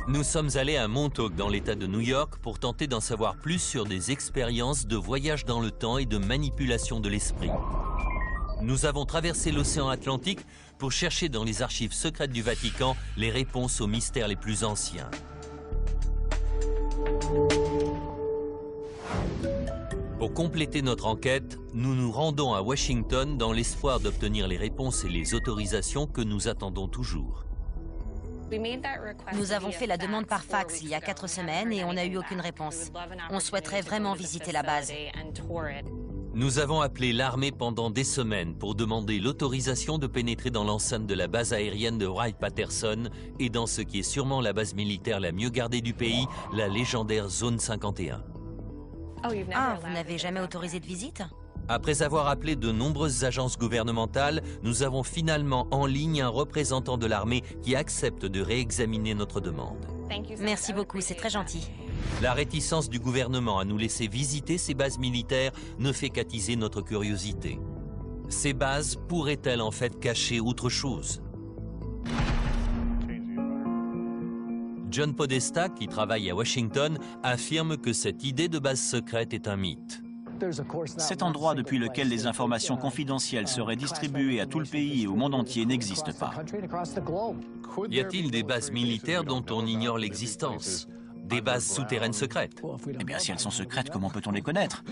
Nous sommes allés à Montauk dans l'État de New York pour tenter d'en savoir plus sur des expériences de voyage dans le temps et de manipulation de l'esprit. Nous avons traversé l'océan Atlantique pour chercher dans les archives secrètes du Vatican les réponses aux mystères les plus anciens. Pour compléter notre enquête, nous nous rendons à Washington dans l'espoir d'obtenir les réponses et les autorisations que nous attendons toujours. Nous avons fait la demande par fax il y a 4 semaines et on n'a eu aucune réponse. On souhaiterait vraiment visiter la base. Nous avons appelé l'armée pendant des semaines pour demander l'autorisation de pénétrer dans l'enceinte de la base aérienne de Wright-Patterson et dans ce qui est sûrement la base militaire la mieux gardée du pays, la légendaire Zone 51. Ah, vous n'avez jamais autorisé de visite? Après avoir appelé de nombreuses agences gouvernementales, nous avons finalement en ligne un représentant de l'armée qui accepte de réexaminer notre demande. Merci beaucoup, c'est très gentil. La réticence du gouvernement à nous laisser visiter ces bases militaires ne fait qu'attiser notre curiosité. Ces bases pourraient-elles en fait cacher autre chose? John Podesta, qui travaille à Washington, affirme que cette idée de base secrète est un mythe. Cet endroit depuis lequel les informations confidentielles seraient distribuées à tout le pays et au monde entier n'existe pas. Y a-t-il des bases militaires dont on ignore l'existence? Des bases souterraines secrètes? Eh bien, si elles sont secrètes, comment peut-on les connaître?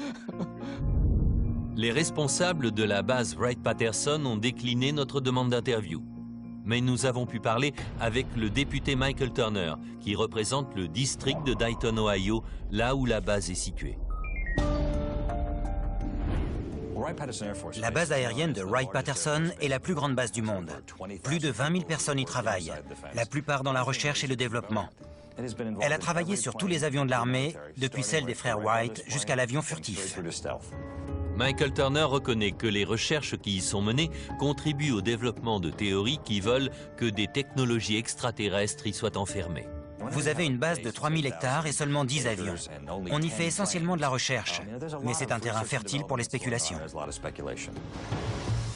Les responsables de la base Wright-Patterson ont décliné notre demande d'interview. Mais nous avons pu parler avec le député Michael Turner, qui représente le district de Dayton, Ohio, là où la base est située. La base aérienne de Wright-Patterson est la plus grande base du monde. Plus de 20 000 personnes y travaillent, la plupart dans la recherche et le développement. Elle a travaillé sur tous les avions de l'armée, depuis celle des frères Wright jusqu'à l'avion furtif. Michael Turner reconnaît que les recherches qui y sont menées contribuent au développement de théories qui veulent que des technologies extraterrestres y soient enfermées. Vous avez une base de 3000 hectares et seulement 10 avions. On y fait essentiellement de la recherche, mais c'est un terrain fertile pour les spéculations.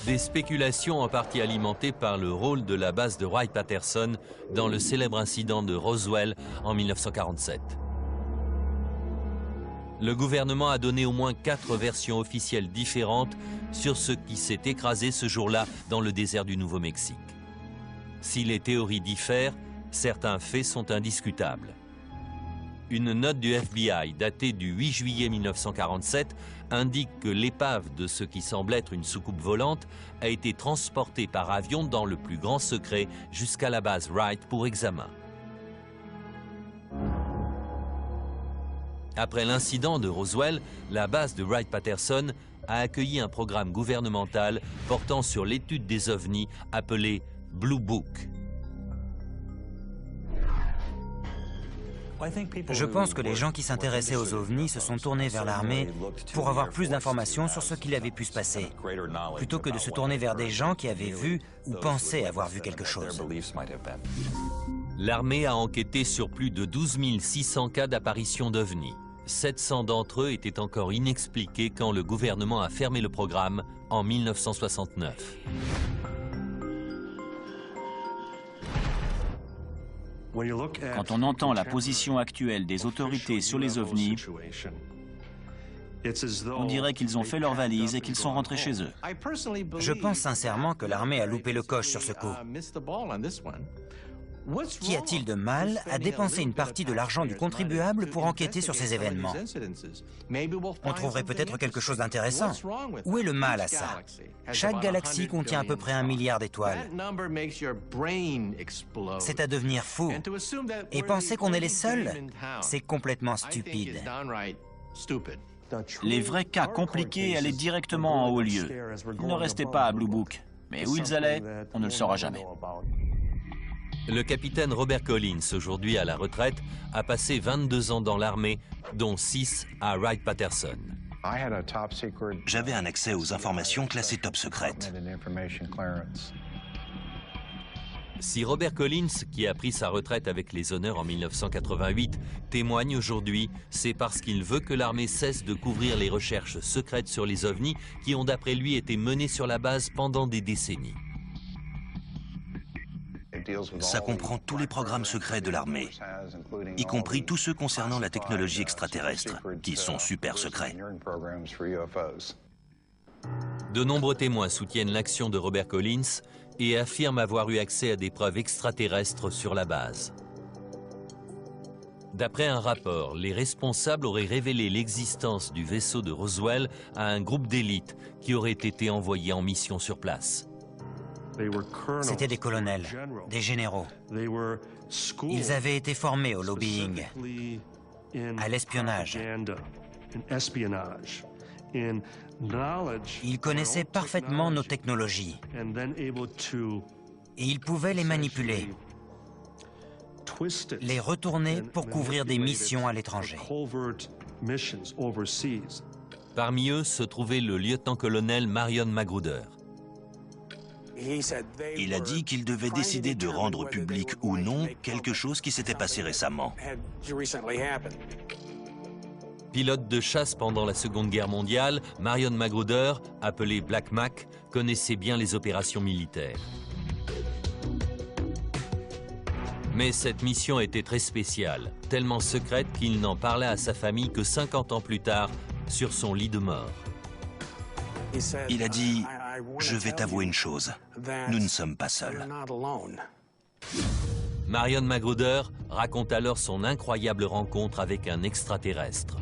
Des spéculations en partie alimentées par le rôle de la base de Wright-Patterson dans le célèbre incident de Roswell en 1947. Le gouvernement a donné au moins 4 versions officielles différentes sur ce qui s'est écrasé ce jour-là dans le désert du Nouveau-Mexique. Si les théories diffèrent, certains faits sont indiscutables. Une note du FBI datée du 8 juillet 1947 indique que l'épave de ce qui semble être une soucoupe volante a été transportée par avion dans le plus grand secret jusqu'à la base Wright pour examen. Après l'incident de Roswell, la base de Wright-Patterson a accueilli un programme gouvernemental portant sur l'étude des ovnis appelé Blue Book. Je pense que les gens qui s'intéressaient aux ovnis se sont tournés vers l'armée pour avoir plus d'informations sur ce qu'il avait pu se passer, plutôt que de se tourner vers des gens qui avaient vu ou pensaient avoir vu quelque chose. L'armée a enquêté sur plus de 12 600 cas d'apparition d'ovnis. 700 d'entre eux étaient encore inexpliqués quand le gouvernement a fermé le programme en 1969. Quand on entend la position actuelle des autorités sur les ovnis, on dirait qu'ils ont fait leurs valises et qu'ils sont rentrés chez eux. Je pense sincèrement que l'armée a loupé le coche sur ce coup. Qu'y a-t-il de mal à dépenser une partie de l'argent du contribuable pour enquêter sur ces événements? On trouverait peut-être quelque chose d'intéressant. Où est le mal à ça? Chaque galaxie contient à peu près 1 milliard d'étoiles. C'est à devenir fou. Et penser qu'on est les seuls, c'est complètement stupide. Les vrais cas compliqués allaient directement en haut lieu. Ils ne restaient pas à Blue Book. Mais où ils allaient, on ne le saura jamais. Le capitaine Robert Collins, aujourd'hui à la retraite, a passé 22 ans dans l'armée, dont 6 à Wright-Patterson. J'avais un accès aux informations classées top secrètes. Si Robert Collins, qui a pris sa retraite avec les honneurs en 1988, témoigne aujourd'hui, c'est parce qu'il veut que l'armée cesse de couvrir les recherches secrètes sur les ovnis qui ont d'après lui été menées sur la base pendant des décennies. Ça comprend tous les programmes secrets de l'armée, y compris tous ceux concernant la technologie extraterrestre, qui sont super secrets. De nombreux témoins soutiennent l'action de Robert Collins et affirment avoir eu accès à des preuves extraterrestres sur la base. D'après un rapport, les responsables auraient révélé l'existence du vaisseau de Roswell à un groupe d'élite qui aurait été envoyé en mission sur place. C'étaient des colonels, des généraux. Ils avaient été formés au lobbying, à l'espionnage. Il connaissait parfaitement nos technologies et il pouvait les manipuler, les retourner pour couvrir des missions à l'étranger. Parmi eux se trouvait le lieutenant-colonel Marion Magruder. Il a dit qu'il devait décider de rendre public ou non quelque chose qui s'était passé récemment. Pilote de chasse pendant la Seconde Guerre mondiale, Marion Magruder, appelé Black Mac, connaissait bien les opérations militaires. Mais cette mission était très spéciale, tellement secrète qu'il n'en parlait à sa famille que 50 ans plus tard, sur son lit de mort. Il a dit « Je vais t'avouer une chose, nous ne sommes pas seuls. » Marion Magruder raconte alors son incroyable rencontre avec un extraterrestre.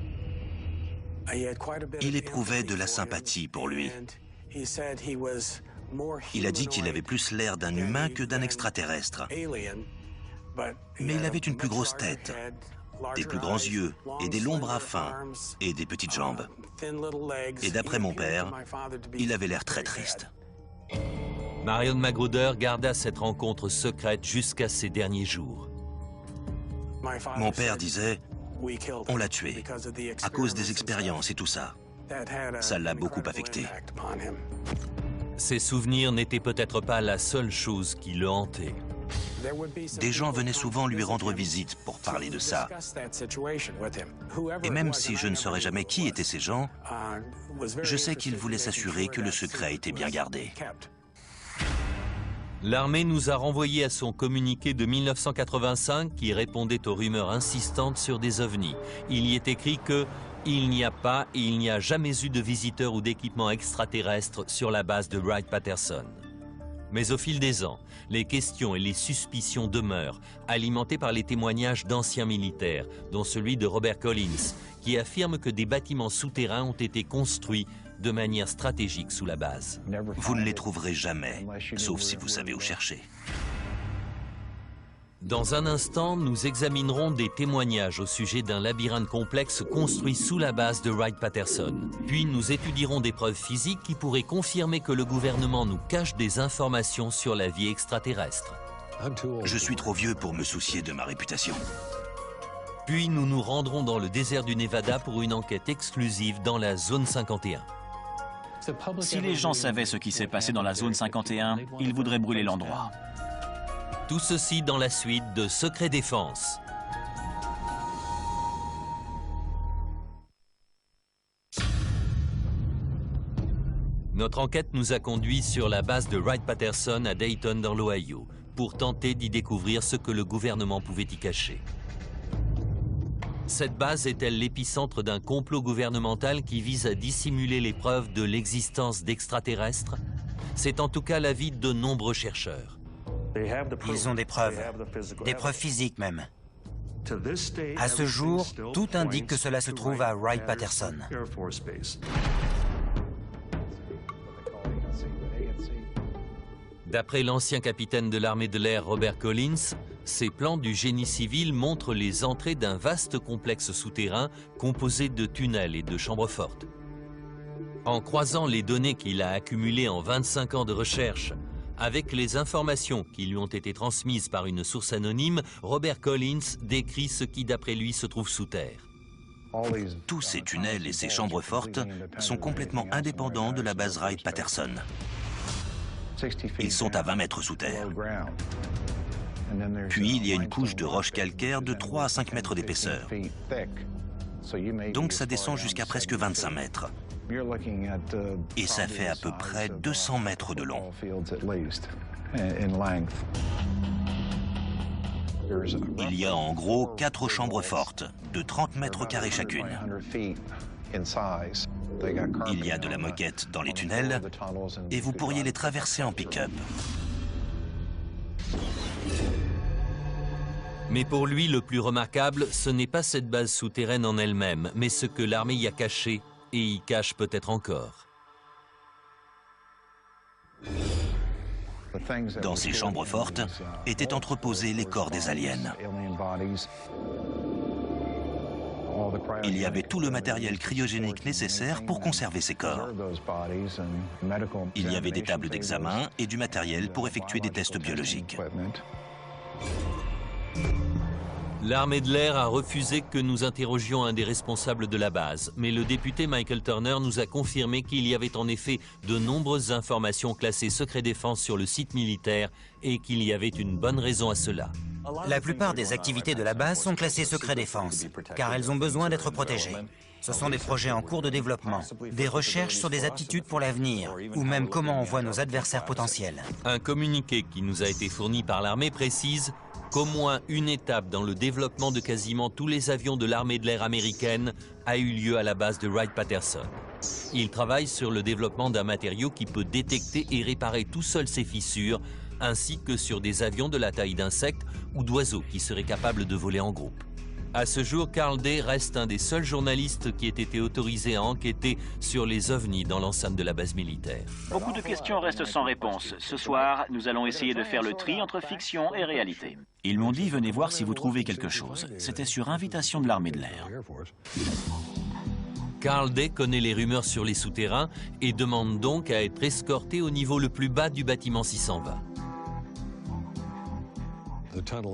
Il éprouvait de la sympathie pour lui. Il a dit qu'il avait plus l'air d'un humain que d'un extraterrestre. Mais il avait une plus grosse tête, des plus grands yeux et des longs bras fins et des petites jambes. Et d'après mon père, il avait l'air très triste. Marion Magruder garda cette rencontre secrète jusqu'à ses derniers jours. Mon père disait, on l'a tué à cause des expériences et tout ça. Ça l'a beaucoup affecté. Ses souvenirs n'étaient peut-être pas la seule chose qui le hantait. Des gens venaient souvent lui rendre visite pour parler de ça. Et même si je ne saurais jamais qui étaient ces gens, je sais qu'ils voulaient s'assurer que le secret était bien gardé. L'armée nous a renvoyé à son communiqué de 1985 qui répondait aux rumeurs insistantes sur des ovnis. Il y est écrit que il n'y a pas et il n'y a jamais eu de visiteurs ou d'équipements extraterrestres sur la base de Wright-Patterson. Mais au fil des ans, les questions et les suspicions demeurent, alimentées par les témoignages d'anciens militaires, dont celui de Robert Collins, qui affirme que des bâtiments souterrains ont été construits de manière stratégique sous la base. Vous ne les trouverez jamais, sauf si vous savez où chercher. Dans un instant, nous examinerons des témoignages au sujet d'un labyrinthe complexe construit sous la base de Wright-Patterson. Puis nous étudierons des preuves physiques qui pourraient confirmer que le gouvernement nous cache des informations sur la vie extraterrestre. Je suis trop vieux pour me soucier de ma réputation. Puis nous nous rendrons dans le désert du Nevada pour une enquête exclusive dans la zone 51. Si les gens savaient ce qui s'est passé dans la zone 51, ils voudraient brûler l'endroit. Tout ceci dans la suite de Secret Défense. Notre enquête nous a conduits sur la base de Wright-Patterson à Dayton dans l'Ohio pour tenter d'y découvrir ce que le gouvernement pouvait y cacher. Cette base est-elle l'épicentre d'un complot gouvernemental qui vise à dissimuler les preuves de l'existence d'extraterrestres? C'est en tout cas l'avis de nombreux chercheurs. Ils ont des preuves physiques même. À ce jour, tout indique que cela se trouve à Wright-Patterson. D'après l'ancien capitaine de l'armée de l'air Robert Collins, ces plans du génie civil montrent les entrées d'un vaste complexe souterrain composé de tunnels et de chambres fortes. En croisant les données qu'il a accumulées en 25 ans de recherche avec les informations qui lui ont été transmises par une source anonyme, Robert Collins décrit ce qui d'après lui se trouve sous terre. Tous ces tunnels et ces chambres fortes sont complètement indépendants de la base Wright-Patterson. Ils sont à 20 mètres sous terre. Puis il y a une couche de roches calcaires de 3 à 5 mètres d'épaisseur. Donc ça descend jusqu'à presque 25 mètres. Et ça fait à peu près 200 mètres de long. Il y a en gros 4 chambres fortes, de 30 mètres carrés chacune. Il y a de la moquette dans les tunnels et vous pourriez les traverser en pick-up. Mais pour lui, le plus remarquable, ce n'est pas cette base souterraine en elle-même, mais ce que l'armée y a caché et y cache peut-être encore. Dans ces chambres fortes étaient entreposés les corps des aliens. Il y avait tout le matériel cryogénique nécessaire pour conserver ces corps. Il y avait des tables d'examen et du matériel pour effectuer des tests biologiques. L'armée de l'air a refusé que nous interrogions un des responsables de la base, mais le député Michael Turner nous a confirmé qu'il y avait en effet de nombreuses informations classées secret défense sur le site militaire et qu'il y avait une bonne raison à cela. La plupart des activités de la base sont classées secret défense, car elles ont besoin d'être protégées. Ce sont des projets en cours de développement, des recherches sur des aptitudes pour l'avenir, ou même comment on voit nos adversaires potentiels. Un communiqué qui nous a été fourni par l'armée précise qu'au moins une étape dans le développement de quasiment tous les avions de l'armée de l'air américaine a eu lieu à la base de Wright-Patterson. Il travaille sur le développement d'un matériau qui peut détecter et réparer tout seul ces fissures, ainsi que sur des avions de la taille d'insectes ou d'oiseaux qui seraient capables de voler en groupe. À ce jour, Carl Day reste un des seuls journalistes qui ait été autorisé à enquêter sur les ovnis dans l'enceinte de la base militaire. Beaucoup de questions restent sans réponse. Ce soir, nous allons essayer de faire le tri entre fiction et réalité. Ils m'ont dit, venez voir si vous trouvez quelque chose. C'était sur invitation de l'armée de l'air. Carl Day connaît les rumeurs sur les souterrains et demande donc à être escorté au niveau le plus bas du bâtiment 620.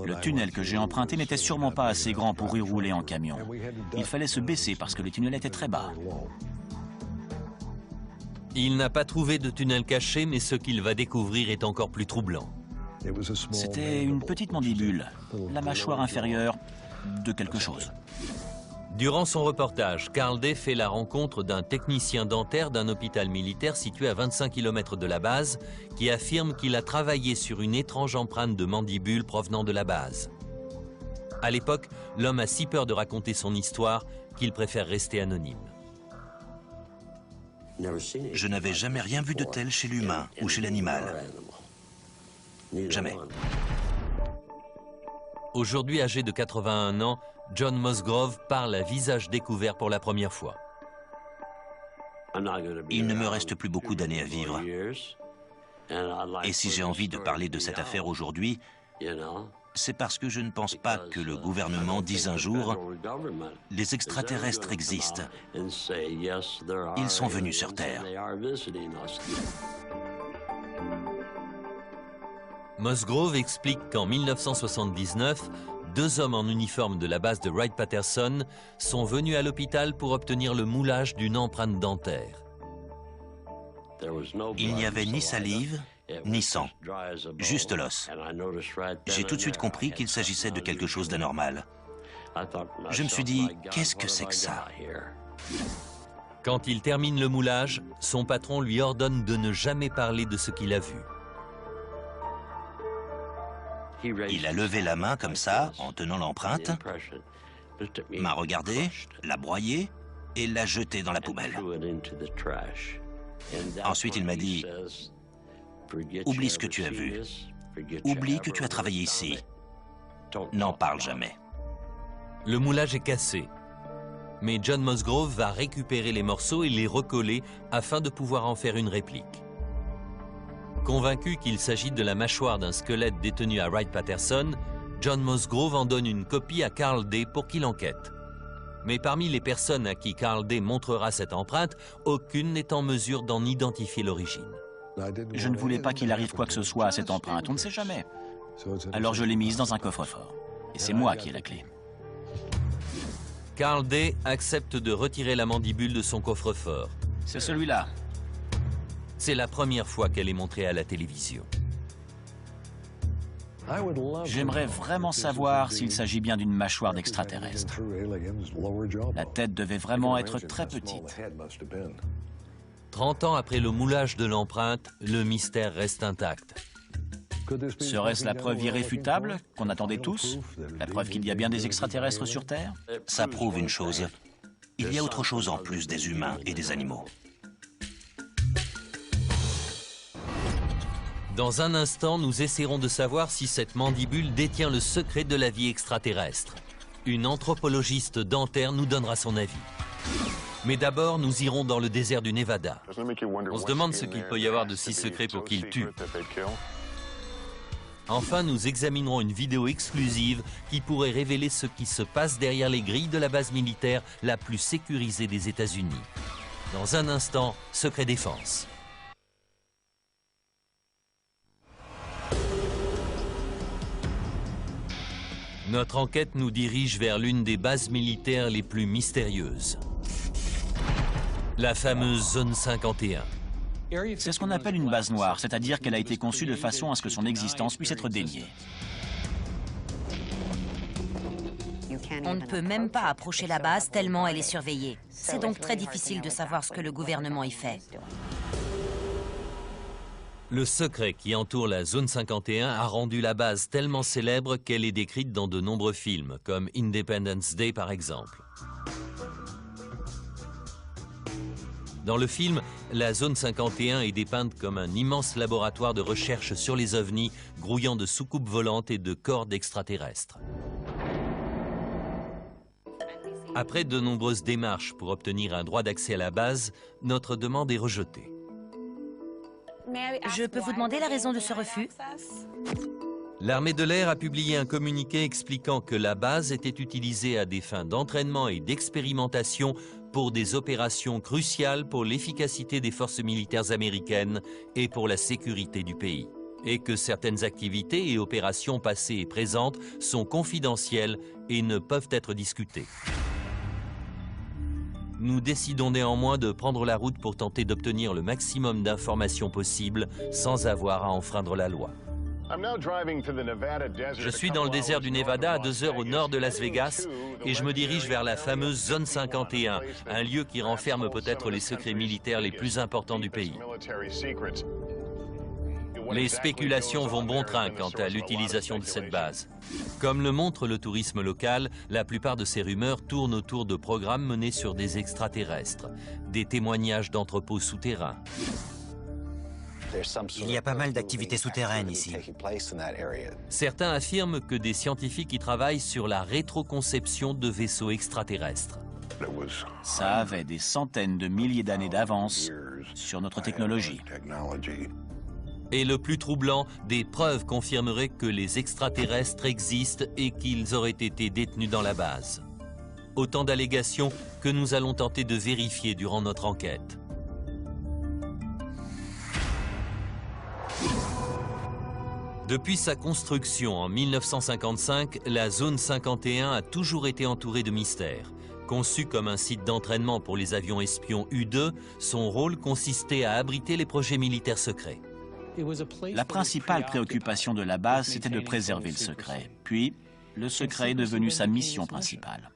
Le tunnel que j'ai emprunté n'était sûrement pas assez grand pour y rouler en camion. Il fallait se baisser parce que le tunnel était très bas. Il n'a pas trouvé de tunnel caché, mais ce qu'il va découvrir est encore plus troublant. C'était une petite mandibule, la mâchoire inférieure de quelque chose. Durant son reportage, Carl Day fait la rencontre d'un technicien dentaire d'un hôpital militaire situé à 25 km de la base qui affirme qu'il a travaillé sur une étrange empreinte de mandibule provenant de la base. À l'époque, l'homme a si peur de raconter son histoire qu'il préfère rester anonyme. Je n'avais jamais rien vu de tel chez l'humain ou chez l'animal. Jamais. Aujourd'hui âgé de 81 ans, John Musgrove parle à visage découvert pour la première fois. Il ne me reste plus beaucoup d'années à vivre. Et si j'ai envie de parler de cette affaire aujourd'hui, c'est parce que je ne pense pas que le gouvernement dise un jour « Les extraterrestres existent. Ils sont venus sur Terre. » Musgrove explique qu'en 1979, 2 hommes en uniforme de la base de Wright-Patterson sont venus à l'hôpital pour obtenir le moulage d'une empreinte dentaire. Il n'y avait ni salive, ni sang, juste l'os. J'ai tout de suite compris qu'il s'agissait de quelque chose d'anormal. Je me suis dit, qu'est-ce que c'est que ça? Quand il termine le moulage, son patron lui ordonne de ne jamais parler de ce qu'il a vu. Il a levé la main comme ça, en tenant l'empreinte, m'a regardé, l'a broyé et l'a jeté dans la poubelle. Ensuite, il m'a dit « Oublie ce que tu as vu. Oublie que tu as travaillé ici. N'en parle jamais. » Le moulage est cassé. Mais John Musgrove va récupérer les morceaux et les recoller afin de pouvoir en faire une réplique. Convaincu qu'il s'agit de la mâchoire d'un squelette détenu à Wright-Patterson, John Musgrove en donne une copie à Carl Day pour qu'il enquête. Mais parmi les personnes à qui Carl Day montrera cette empreinte, aucune n'est en mesure d'en identifier l'origine. Je ne voulais pas qu'il arrive quoi que ce soit à cette empreinte, on ne sait jamais. Alors je l'ai mise dans un coffre-fort. Et c'est moi qui ai la clé. Carl Day accepte de retirer la mandibule de son coffre-fort. C'est celui-là. C'est la première fois qu'elle est montrée à la télévision. J'aimerais vraiment savoir s'il s'agit bien d'une mâchoire d'extraterrestre. La tête devait vraiment être très petite. 30 ans après le moulage de l'empreinte, le mystère reste intact. Serait-ce la preuve irréfutable qu'on attendait tous? La preuve qu'il y a bien des extraterrestres sur Terre? Ça prouve une chose. Il y a autre chose en plus des humains et des animaux. Dans un instant, nous essaierons de savoir si cette mandibule détient le secret de la vie extraterrestre. Une anthropologiste dentaire nous donnera son avis. Mais d'abord, nous irons dans le désert du Nevada. On se demande ce qu'il peut y avoir de si secret pour qu'il tue. Enfin, nous examinerons une vidéo exclusive qui pourrait révéler ce qui se passe derrière les grilles de la base militaire la plus sécurisée des États-Unis. Dans un instant, Secret Défense. Notre enquête nous dirige vers l'une des bases militaires les plus mystérieuses. La fameuse Zone 51. C'est ce qu'on appelle une base noire, c'est-à-dire qu'elle a été conçue de façon à ce que son existence puisse être déniée. On ne peut même pas approcher la base tellement elle est surveillée. C'est donc très difficile de savoir ce que le gouvernement y fait. Le secret qui entoure la Zone 51 a rendu la base tellement célèbre qu'elle est décrite dans de nombreux films, comme Independence Day par exemple. Dans le film, la Zone 51 est dépeinte comme un immense laboratoire de recherche sur les ovnis, grouillant de soucoupes volantes et de corps d'extraterrestres. Après de nombreuses démarches pour obtenir un droit d'accès à la base, notre demande est rejetée. Je peux vous demander la raison de ce refus? L'armée de l'air a publié un communiqué expliquant que la base était utilisée à des fins d'entraînement et d'expérimentation pour des opérations cruciales pour l'efficacité des forces militaires américaines et pour la sécurité du pays, et que certaines activités et opérations passées et présentes sont confidentielles et ne peuvent être discutées. Nous décidons néanmoins de prendre la route pour tenter d'obtenir le maximum d'informations possibles sans avoir à enfreindre la loi. Je suis dans le désert du Nevada, à 2 heures au nord de Las Vegas, et je me dirige vers la fameuse Zone 51, un lieu qui renferme peut-être les secrets militaires les plus importants du pays. Les spéculations vont bon train quant à l'utilisation de cette base. Comme le montre le tourisme local, la plupart de ces rumeurs tournent autour de programmes menés sur des extraterrestres, des témoignages d'entrepôts souterrains. Il y a pas mal d'activités souterraines ici. Certains affirment que des scientifiques y travaillent sur la rétroconception de vaisseaux extraterrestres. Ça avait des centaines de milliers d'années d'avance sur notre technologie. Et le plus troublant, des preuves confirmeraient que les extraterrestres existent et qu'ils auraient été détenus dans la base. Autant d'allégations que nous allons tenter de vérifier durant notre enquête. Depuis sa construction en 1955, la Zone 51 a toujours été entourée de mystères. Conçue comme un site d'entraînement pour les avions espions U-2, son rôle consistait à abriter les projets militaires secrets. La principale préoccupation de la base, c'était de préserver le secret. Puis, le secret est devenu sa mission principale.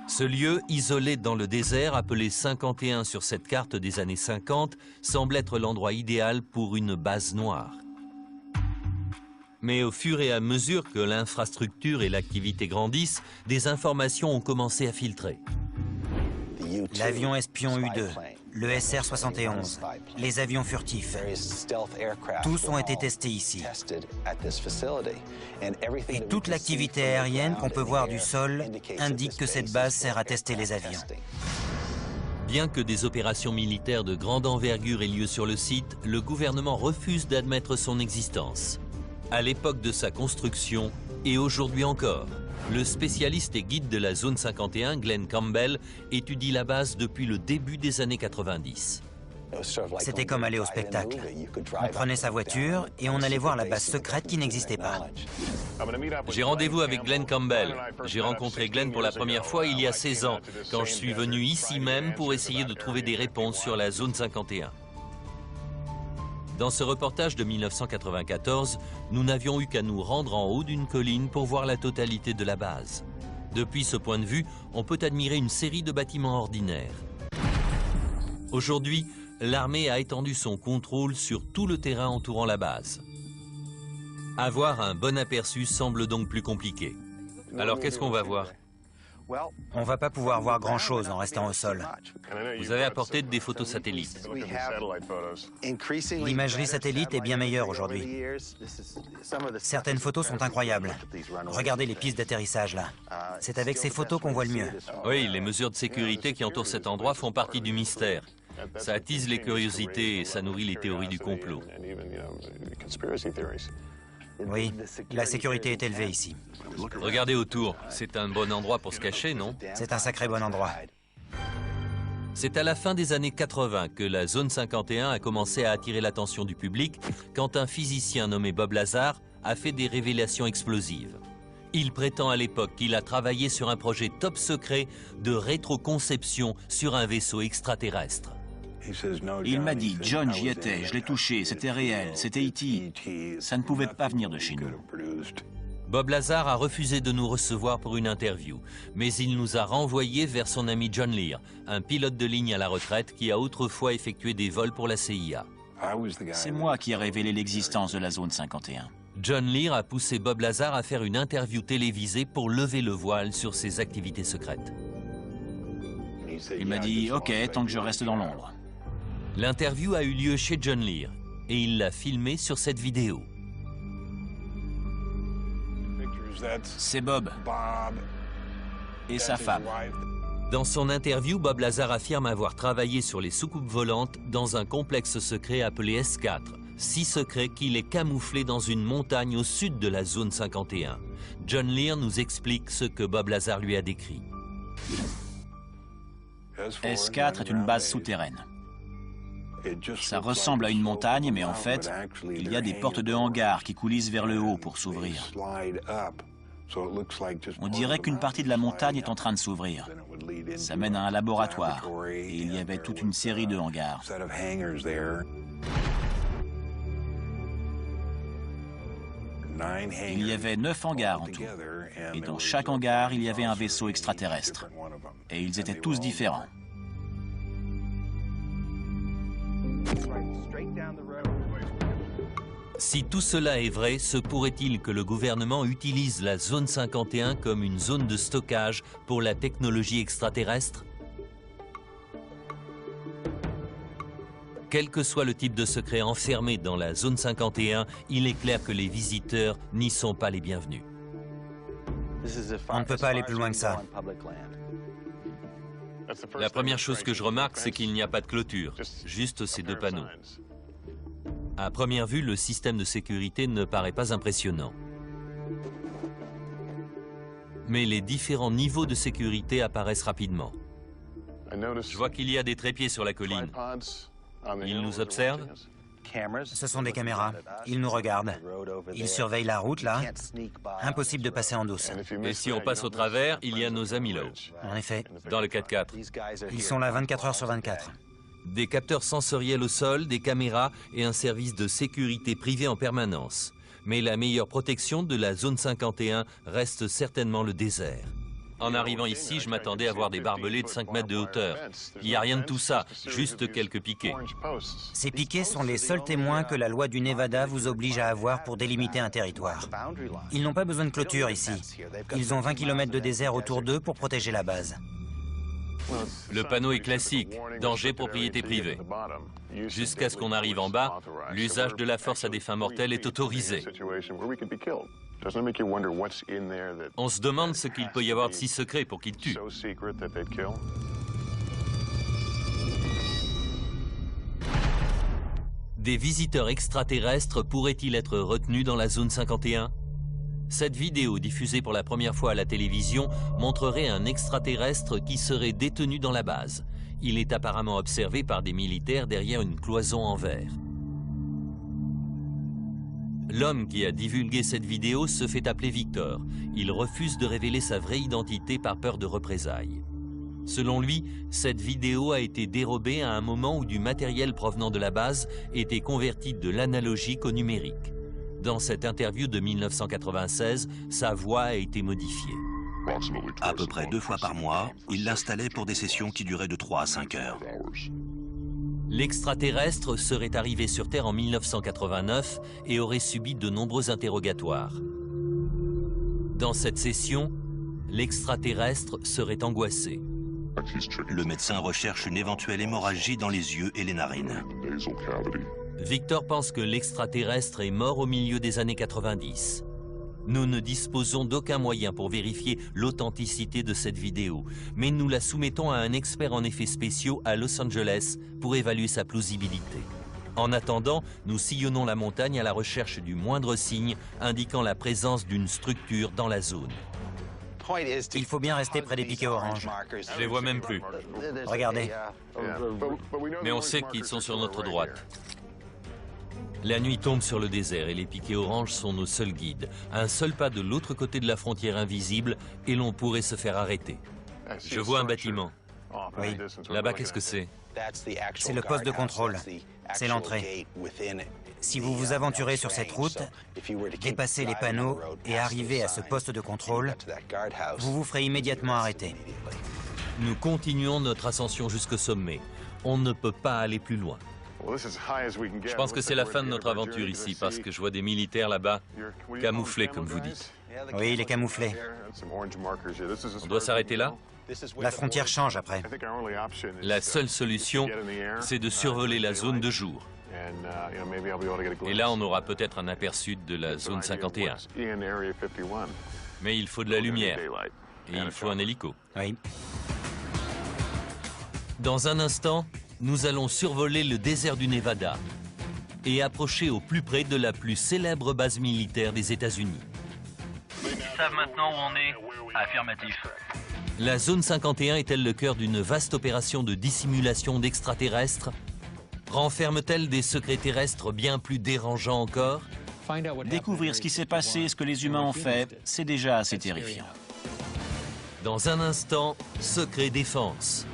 Ce lieu, isolé dans le désert, appelé 51 sur cette carte des années 50, semble être l'endroit idéal pour une base noire. Mais au fur et à mesure que l'infrastructure et l'activité grandissent, des informations ont commencé à filtrer. L'avion espion U-2, le SR-71, les avions furtifs, tous ont été testés ici. Et toute l'activité aérienne qu'on peut voir du sol indique que cette base sert à tester les avions. Bien que des opérations militaires de grande envergure aient lieu sur le site, le gouvernement refuse d'admettre son existence. À l'époque de sa construction, et aujourd'hui encore, le spécialiste et guide de la Zone 51, Glenn Campbell, étudie la base depuis le début des années 90. C'était comme aller au spectacle. On prenait sa voiture et on allait voir la base secrète qui n'existait pas. J'ai rendez-vous avec Glenn Campbell. J'ai rencontré Glenn pour la première fois il y a 16 ans, quand je suis venu ici même pour essayer de trouver des réponses sur la Zone 51. Dans ce reportage de 1994, nous n'avions eu qu'à nous rendre en haut d'une colline pour voir la totalité de la base. Depuis ce point de vue, on peut admirer une série de bâtiments ordinaires. Aujourd'hui, l'armée a étendu son contrôle sur tout le terrain entourant la base. Avoir un bon aperçu semble donc plus compliqué. Alors qu'est-ce qu'on va voir? On va pas pouvoir voir grand-chose en restant au sol. Vous avez apporté des photos satellites. L'imagerie satellite est bien meilleure aujourd'hui. Certaines photos sont incroyables. Regardez les pistes d'atterrissage là. C'est avec ces photos qu'on voit le mieux. Oui, les mesures de sécurité qui entourent cet endroit font partie du mystère. Ça attise les curiosités et ça nourrit les théories du complot. Oui, la sécurité est élevée ici. Regardez autour, c'est un bon endroit pour se cacher, non? C'est un sacré bon endroit. C'est à la fin des années 80 que la zone 51 a commencé à attirer l'attention du public quand un physicien nommé Bob Lazar a fait des révélations explosives. Il prétend à l'époque qu'il a travaillé sur un projet top secret de rétroconception sur un vaisseau extraterrestre. Il m'a dit, John, j'y étais, je l'ai touché, c'était réel, c'était E.T. Ça ne pouvait pas venir de chez nous. Bob Lazar a refusé de nous recevoir pour une interview, mais il nous a renvoyés vers son ami John Lear, un pilote de ligne à la retraite qui a autrefois effectué des vols pour la CIA. C'est moi qui ai révélé l'existence de la zone 51. John Lear a poussé Bob Lazar à faire une interview télévisée pour lever le voile sur ses activités secrètes. Il m'a dit, OK, tant que je reste dans l'ombre. L'interview a eu lieu chez John Lear et il l'a filmée sur cette vidéo. C'est Bob et sa femme. Dans son interview, Bob Lazar affirme avoir travaillé sur les soucoupes volantes dans un complexe secret appelé S4, si secret qu'il est camouflé dans une montagne au sud de la zone 51. John Lear nous explique ce que Bob Lazar lui a décrit. S4 est une base souterraine. Ça ressemble à une montagne, mais en fait, il y a des portes de hangar qui coulissent vers le haut pour s'ouvrir. On dirait qu'une partie de la montagne est en train de s'ouvrir. Ça mène à un laboratoire, et il y avait toute une série de hangars. Il y avait 9 hangars en tout, et dans chaque hangar, il y avait un vaisseau extraterrestre. Et ils étaient tous différents. Si tout cela est vrai, se pourrait-il que le gouvernement utilise la zone 51 comme une zone de stockage pour la technologie extraterrestre? Quel que soit le type de secret enfermé dans la zone 51, il est clair que les visiteurs n'y sont pas les bienvenus. On ne peut pas aller plus loin que ça. La première chose que je remarque, c'est qu'il n'y a pas de clôture, juste ces deux panneaux. À première vue, le système de sécurité ne paraît pas impressionnant. Mais les différents niveaux de sécurité apparaissent rapidement. Je vois qu'il y a des trépieds sur la colline. Ils nous observent? Ce sont des caméras. Ils nous regardent. Ils surveillent la route, là. Impossible de passer en douce. Et si on passe au travers, il y a nos amis là-haut. En effet. Dans le 4x4. Ils sont là 24 heures sur 24. Des capteurs sensoriels au sol, des caméras et un service de sécurité privé en permanence. Mais la meilleure protection de la zone 51 reste certainement le désert. En arrivant ici, je m'attendais à voir des barbelés de 5 mètres de hauteur. Il n'y a rien de tout ça, juste quelques piquets. Ces piquets sont les seuls témoins que la loi du Nevada vous oblige à avoir pour délimiter un territoire. Ils n'ont pas besoin de clôture ici. Ils ont 20 km de désert autour d'eux pour protéger la base. Le panneau est classique, danger propriété privée. Jusqu'à ce qu'on arrive en bas, l'usage de la force à des fins mortelles est autorisé. On se demande ce qu'il peut y avoir de si secret pour qu'ils tuent. Des visiteurs extraterrestres pourraient-ils être retenus dans la zone 51? Cette vidéo, diffusée pour la première fois à la télévision, montrerait un extraterrestre qui serait détenu dans la base. Il est apparemment observé par des militaires derrière une cloison en verre. L'homme qui a divulgué cette vidéo se fait appeler Victor. Il refuse de révéler sa vraie identité par peur de représailles. Selon lui, cette vidéo a été dérobée à un moment où du matériel provenant de la base était converti de l'analogique au numérique. Dans cette interview de 1996, sa voix a été modifiée. À peu près 2 fois par mois, il l'installait pour des sessions qui duraient de 3 à 5 heures. L'extraterrestre serait arrivé sur Terre en 1989 et aurait subi de nombreux interrogatoires. Dans cette session, l'extraterrestre serait angoissé. Le médecin recherche une éventuelle hémorragie dans les yeux et les narines. Victor pense que l'extraterrestre est mort au milieu des années 90. Nous ne disposons d'aucun moyen pour vérifier l'authenticité de cette vidéo, mais nous la soumettons à un expert en effets spéciaux à Los Angeles pour évaluer sa plausibilité. En attendant, nous sillonnons la montagne à la recherche du moindre signe indiquant la présence d'une structure dans la zone. Il faut bien rester près des piquets oranges. Je les vois même plus. Regardez. Mais on sait qu'ils sont sur notre droite. La nuit tombe sur le désert et les piquets oranges sont nos seuls guides. Un seul pas de l'autre côté de la frontière invisible et l'on pourrait se faire arrêter. Je vois un bâtiment. Oui. Là-bas, qu'est-ce que c'est? C'est le poste de contrôle. C'est l'entrée. Si vous vous aventurez sur cette route, dépassez les panneaux et arrivez à ce poste de contrôle, vous vous ferez immédiatement arrêter. Nous continuons notre ascension jusqu'au sommet. On ne peut pas aller plus loin. Je pense que c'est la fin de notre aventure ici, parce que je vois des militaires là-bas, camouflés comme vous dites. Oui, il est camouflé. On doit s'arrêter là? La frontière change après. La seule solution, c'est de survoler la zone de jour. Et là, on aura peut-être un aperçu de la zone 51. Mais il faut de la lumière. Et il faut un hélico. Oui. Dans un instant, nous allons survoler le désert du Nevada et approcher au plus près de la plus célèbre base militaire des États-Unis. Ils savent maintenant où on est? Affirmatif. La zone 51 est-elle le cœur d'une vaste opération de dissimulation d'extraterrestres? Renferme-t-elle des secrets terrestres bien plus dérangeants encore? Découvrir ce qui s'est passé, ce que les humains ont fait, c'est déjà assez terrifiant. Dans un instant, Secret Défense.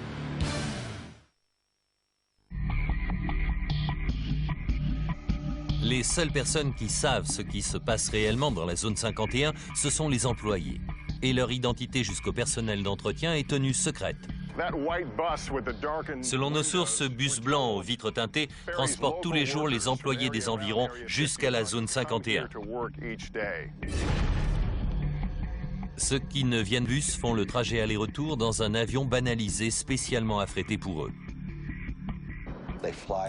Les seules personnes qui savent ce qui se passe réellement dans la zone 51, ce sont les employés. Et leur identité jusqu'au personnel d'entretien est tenue secrète. Selon nos sources, ce bus blanc aux vitres teintées transporte tous les jours les employés des environs jusqu'à la zone 51. Ceux qui ne viennent bus font le trajet aller-retour dans un avion banalisé spécialement affrété pour eux.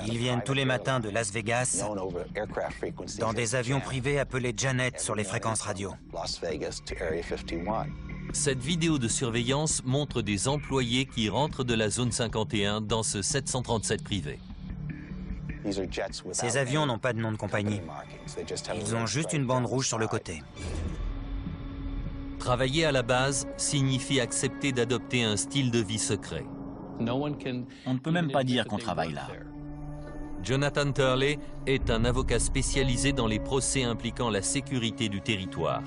Ils viennent tous les matins de Las Vegas dans des avions privés appelés Janet sur les fréquences radio. Cette vidéo de surveillance montre des employés qui rentrent de la zone 51 dans ce 737 privé. Ces avions n'ont pas de nom de compagnie. Ils ont juste une bande rouge sur le côté. Travailler à la base signifie accepter d'adopter un style de vie secret. On ne peut même pas dire qu'on travaille là. Jonathan Turley est un avocat spécialisé dans les procès impliquant la sécurité du territoire.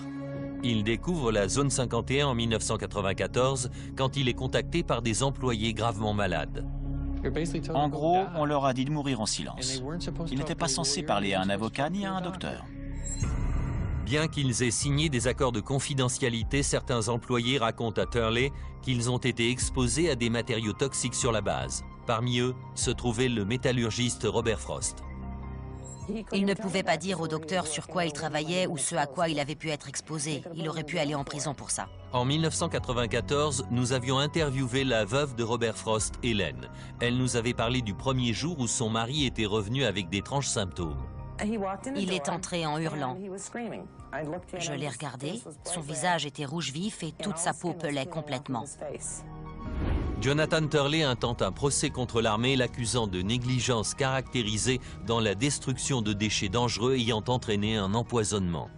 Il découvre la zone 51 en 1994 quand il est contacté par des employés gravement malades. En gros, on leur a dit de mourir en silence. Ils n'étaient pas censés parler à un avocat ni à un docteur. Bien qu'ils aient signé des accords de confidentialité, certains employés racontent à Turley qu'ils ont été exposés à des matériaux toxiques sur la base. Parmi eux se trouvait le métallurgiste Robert Frost. Il ne pouvait pas dire au docteur sur quoi il travaillait ou ce à quoi il avait pu être exposé. Il aurait pu aller en prison pour ça. En 1994, nous avions interviewé la veuve de Robert Frost, Hélène. Elle nous avait parlé du premier jour où son mari était revenu avec d'étranges symptômes. Il est entré en hurlant. Je l'ai regardé, son visage était rouge vif et toute sa peau pelait complètement. Jonathan Turley intente un procès contre l'armée l'accusant de négligence caractérisée dans la destruction de déchets dangereux ayant entraîné un empoisonnement.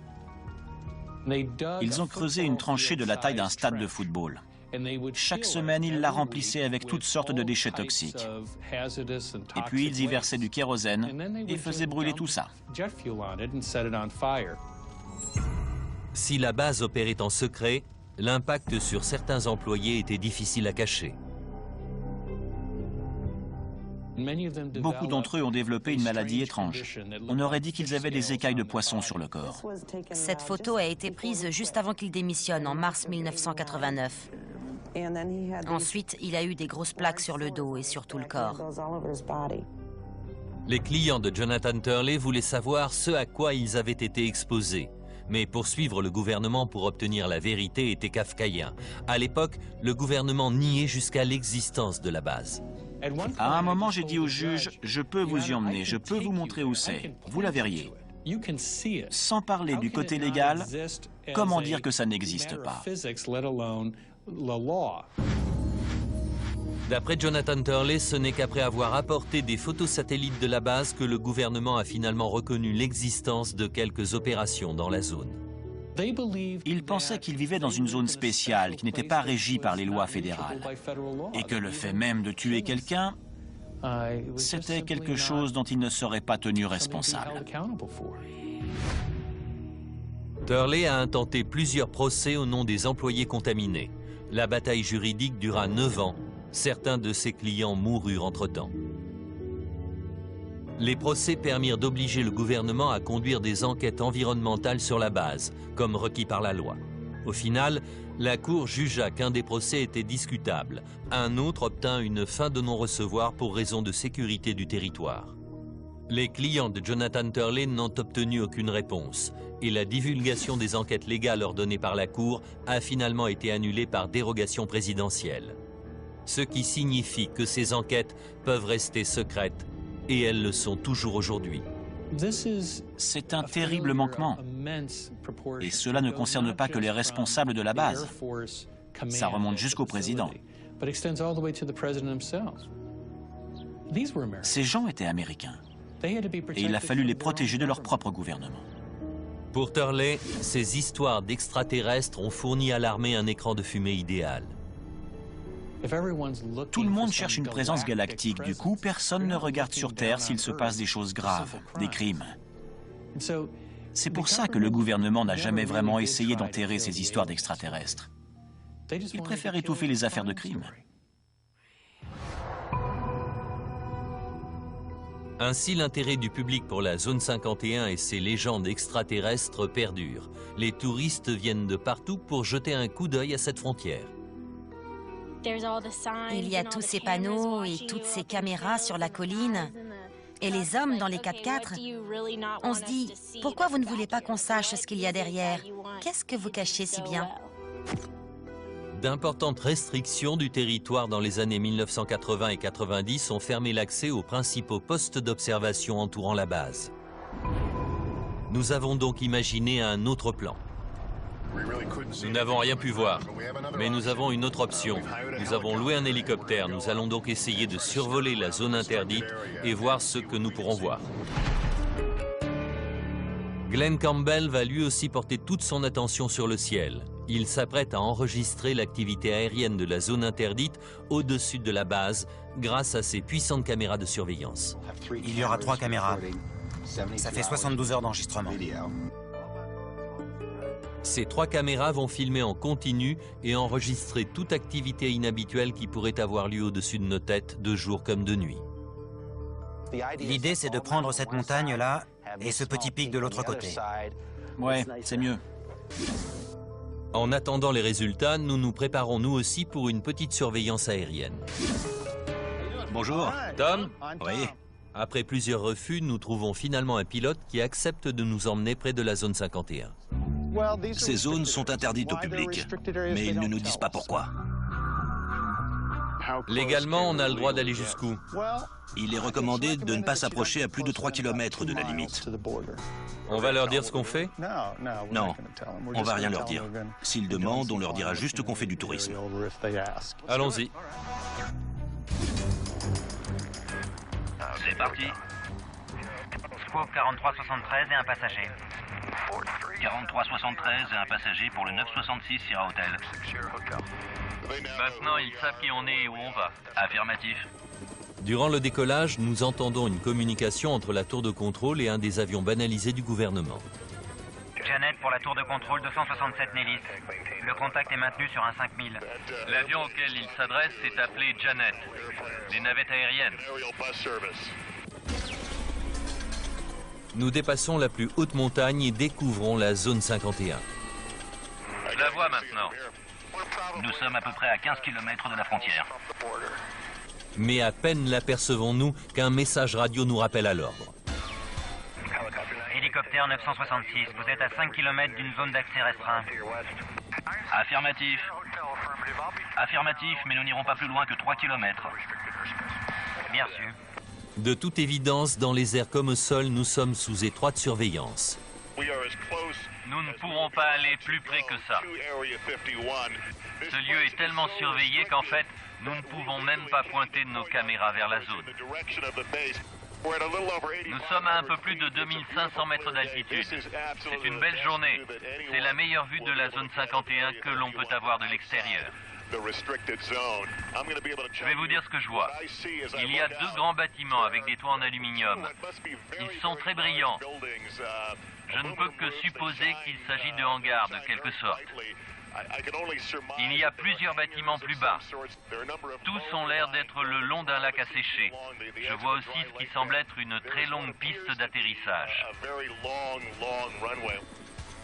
Ils ont creusé une tranchée de la taille d'un stade de football. Chaque semaine, ils la remplissaient avec toutes sortes de déchets toxiques. Et puis, ils y versaient du kérosène et faisaient brûler tout ça. Si la base opérait en secret, l'impact sur certains employés était difficile à cacher. Beaucoup d'entre eux ont développé une maladie étrange. On aurait dit qu'ils avaient des écailles de poisson sur le corps. Cette photo a été prise juste avant qu'il démissionne, en mars 1989. Ensuite, il a eu des grosses plaques sur le dos et sur tout le corps. Les clients de Jonathan Turley voulaient savoir ce à quoi ils avaient été exposés. Mais poursuivre le gouvernement pour obtenir la vérité était kafkaïen. À l'époque, le gouvernement niait jusqu'à l'existence de la base. À un moment, j'ai dit au juge, je peux vous y emmener, je peux vous montrer où c'est. Vous la verriez. Sans parler du côté légal, comment dire que ça n'existe pas? D'après Jonathan Turley, ce n'est qu'après avoir apporté des photos satellites de la base que le gouvernement a finalement reconnu l'existence de quelques opérations dans la zone. Ils pensaient qu'ils vivaient dans une zone spéciale qui n'était pas régie par les lois fédérales et que le fait même de tuer quelqu'un, c'était quelque chose dont ils ne seraient pas tenus responsables. Turley a intenté plusieurs procès au nom des employés contaminés. La bataille juridique dura 9 ans. Certains de ses clients moururent entre-temps. Les procès permirent d'obliger le gouvernement à conduire des enquêtes environnementales sur la base, comme requis par la loi. Au final, la Cour jugea qu'un des procès était discutable. Un autre obtint une fin de non-recevoir pour raison de sécurité du territoire. Les clients de Jonathan Turley n'ont obtenu aucune réponse et la divulgation des enquêtes légales ordonnées par la Cour a finalement été annulée par dérogation présidentielle. Ce qui signifie que ces enquêtes peuvent rester secrètes et elles le sont toujours aujourd'hui. C'est un terrible manquement. Et cela ne concerne pas que les responsables de la base. Ça remonte jusqu'au président. Ces gens étaient américains. Et il a fallu les protéger de leur propre gouvernement. Pour Turley, ces histoires d'extraterrestres ont fourni à l'armée un écran de fumée idéal. Tout le monde cherche une présence galactique. Du coup, personne ne regarde sur Terre s'il se passe des choses graves, des crimes. C'est pour ça que le gouvernement n'a jamais vraiment essayé d'enterrer ces histoires d'extraterrestres. Il préfère étouffer les affaires de crime. Ainsi, l'intérêt du public pour la zone 51 et ses légendes extraterrestres perdure. Les touristes viennent de partout pour jeter un coup d'œil à cette frontière. Il y a tous ces panneaux et toutes ces caméras sur la colline. Et les hommes dans les 4x4, on se dit, pourquoi vous ne voulez pas qu'on sache ce qu'il y a derrière? Qu'est-ce que vous cachez si bien? D'importantes restrictions du territoire dans les années 1980 et 90 ont fermé l'accès aux principaux postes d'observation entourant la base. Nous avons donc imaginé un autre plan. Nous n'avons rien pu voir, mais nous avons une autre option. Nous avons loué un hélicoptère. Nous allons donc essayer de survoler la zone interdite et voir ce que nous pourrons voir. Glenn Campbell va lui aussi porter toute son attention sur le ciel. Il s'apprête à enregistrer l'activité aérienne de la zone interdite au-dessus de la base grâce à ses puissantes caméras de surveillance. Il y aura 3 caméras. Ça fait 72 heures d'enregistrement. Ces 3 caméras vont filmer en continu et enregistrer toute activité inhabituelle qui pourrait avoir lieu au-dessus de nos têtes de jour comme de nuit. L'idée, c'est de prendre cette montagne-là et ce petit pic de l'autre côté. Ouais, c'est mieux. En attendant les résultats, nous nous préparons nous aussi pour une petite surveillance aérienne. Bonjour. Tom? Oui. Après plusieurs refus, nous trouvons finalement un pilote qui accepte de nous emmener près de la zone 51. Ces zones sont interdites au public, mais ils ne nous disent pas pourquoi. Légalement, on a le droit d'aller jusqu'où? Il est recommandé de ne pas s'approcher à plus de 3 km de la limite. On va leur dire ce qu'on fait? Non, on va rien leur dire. S'ils demandent, on leur dira juste qu'on fait du tourisme. Allons-y. C'est parti. Scope 4373 et un passager. 4373 et un passager pour le 966 Sierra Hotel. Maintenant, ils savent qui on est et où on va. Affirmatif. Durant le décollage, nous entendons une communication entre la tour de contrôle et un des avions banalisés du gouvernement. Janet pour la tour de contrôle 267 Nellis. Le contact est maintenu sur un 5000. L'avion auquel il s'adresse est appelé Janet. Les navettes aériennes. Nous dépassons la plus haute montagne et découvrons la zone 51. Je la vois maintenant. Nous sommes à peu près à 15 km de la frontière. Mais à peine l'apercevons-nous qu'un message radio nous rappelle à l'ordre. Hélicoptère 966, vous êtes à 5 km d'une zone d'accès restreint. Affirmatif. Affirmatif, mais nous n'irons pas plus loin que 3 km. Bien sûr. De toute évidence, dans les airs comme au sol, nous sommes sous étroite surveillance. Nous ne pourrons pas aller plus près que ça. Ce lieu est tellement surveillé qu'en fait, nous ne pouvons même pas pointer nos caméras vers la zone. Nous sommes à un peu plus de 2500 mètres d'altitude. C'est une belle journée. C'est la meilleure vue de la zone 51 que l'on peut avoir de l'extérieur. Je vais vous dire ce que je vois. Il y a 2 grands bâtiments avec des toits en aluminium. Ils sont très brillants. Je ne peux que supposer qu'il s'agit de hangars de quelque sorte. Il y a plusieurs bâtiments plus bas. Tous ont l'air d'être le long d'un lac asséché. Je vois aussi ce qui semble être une très longue piste d'atterrissage.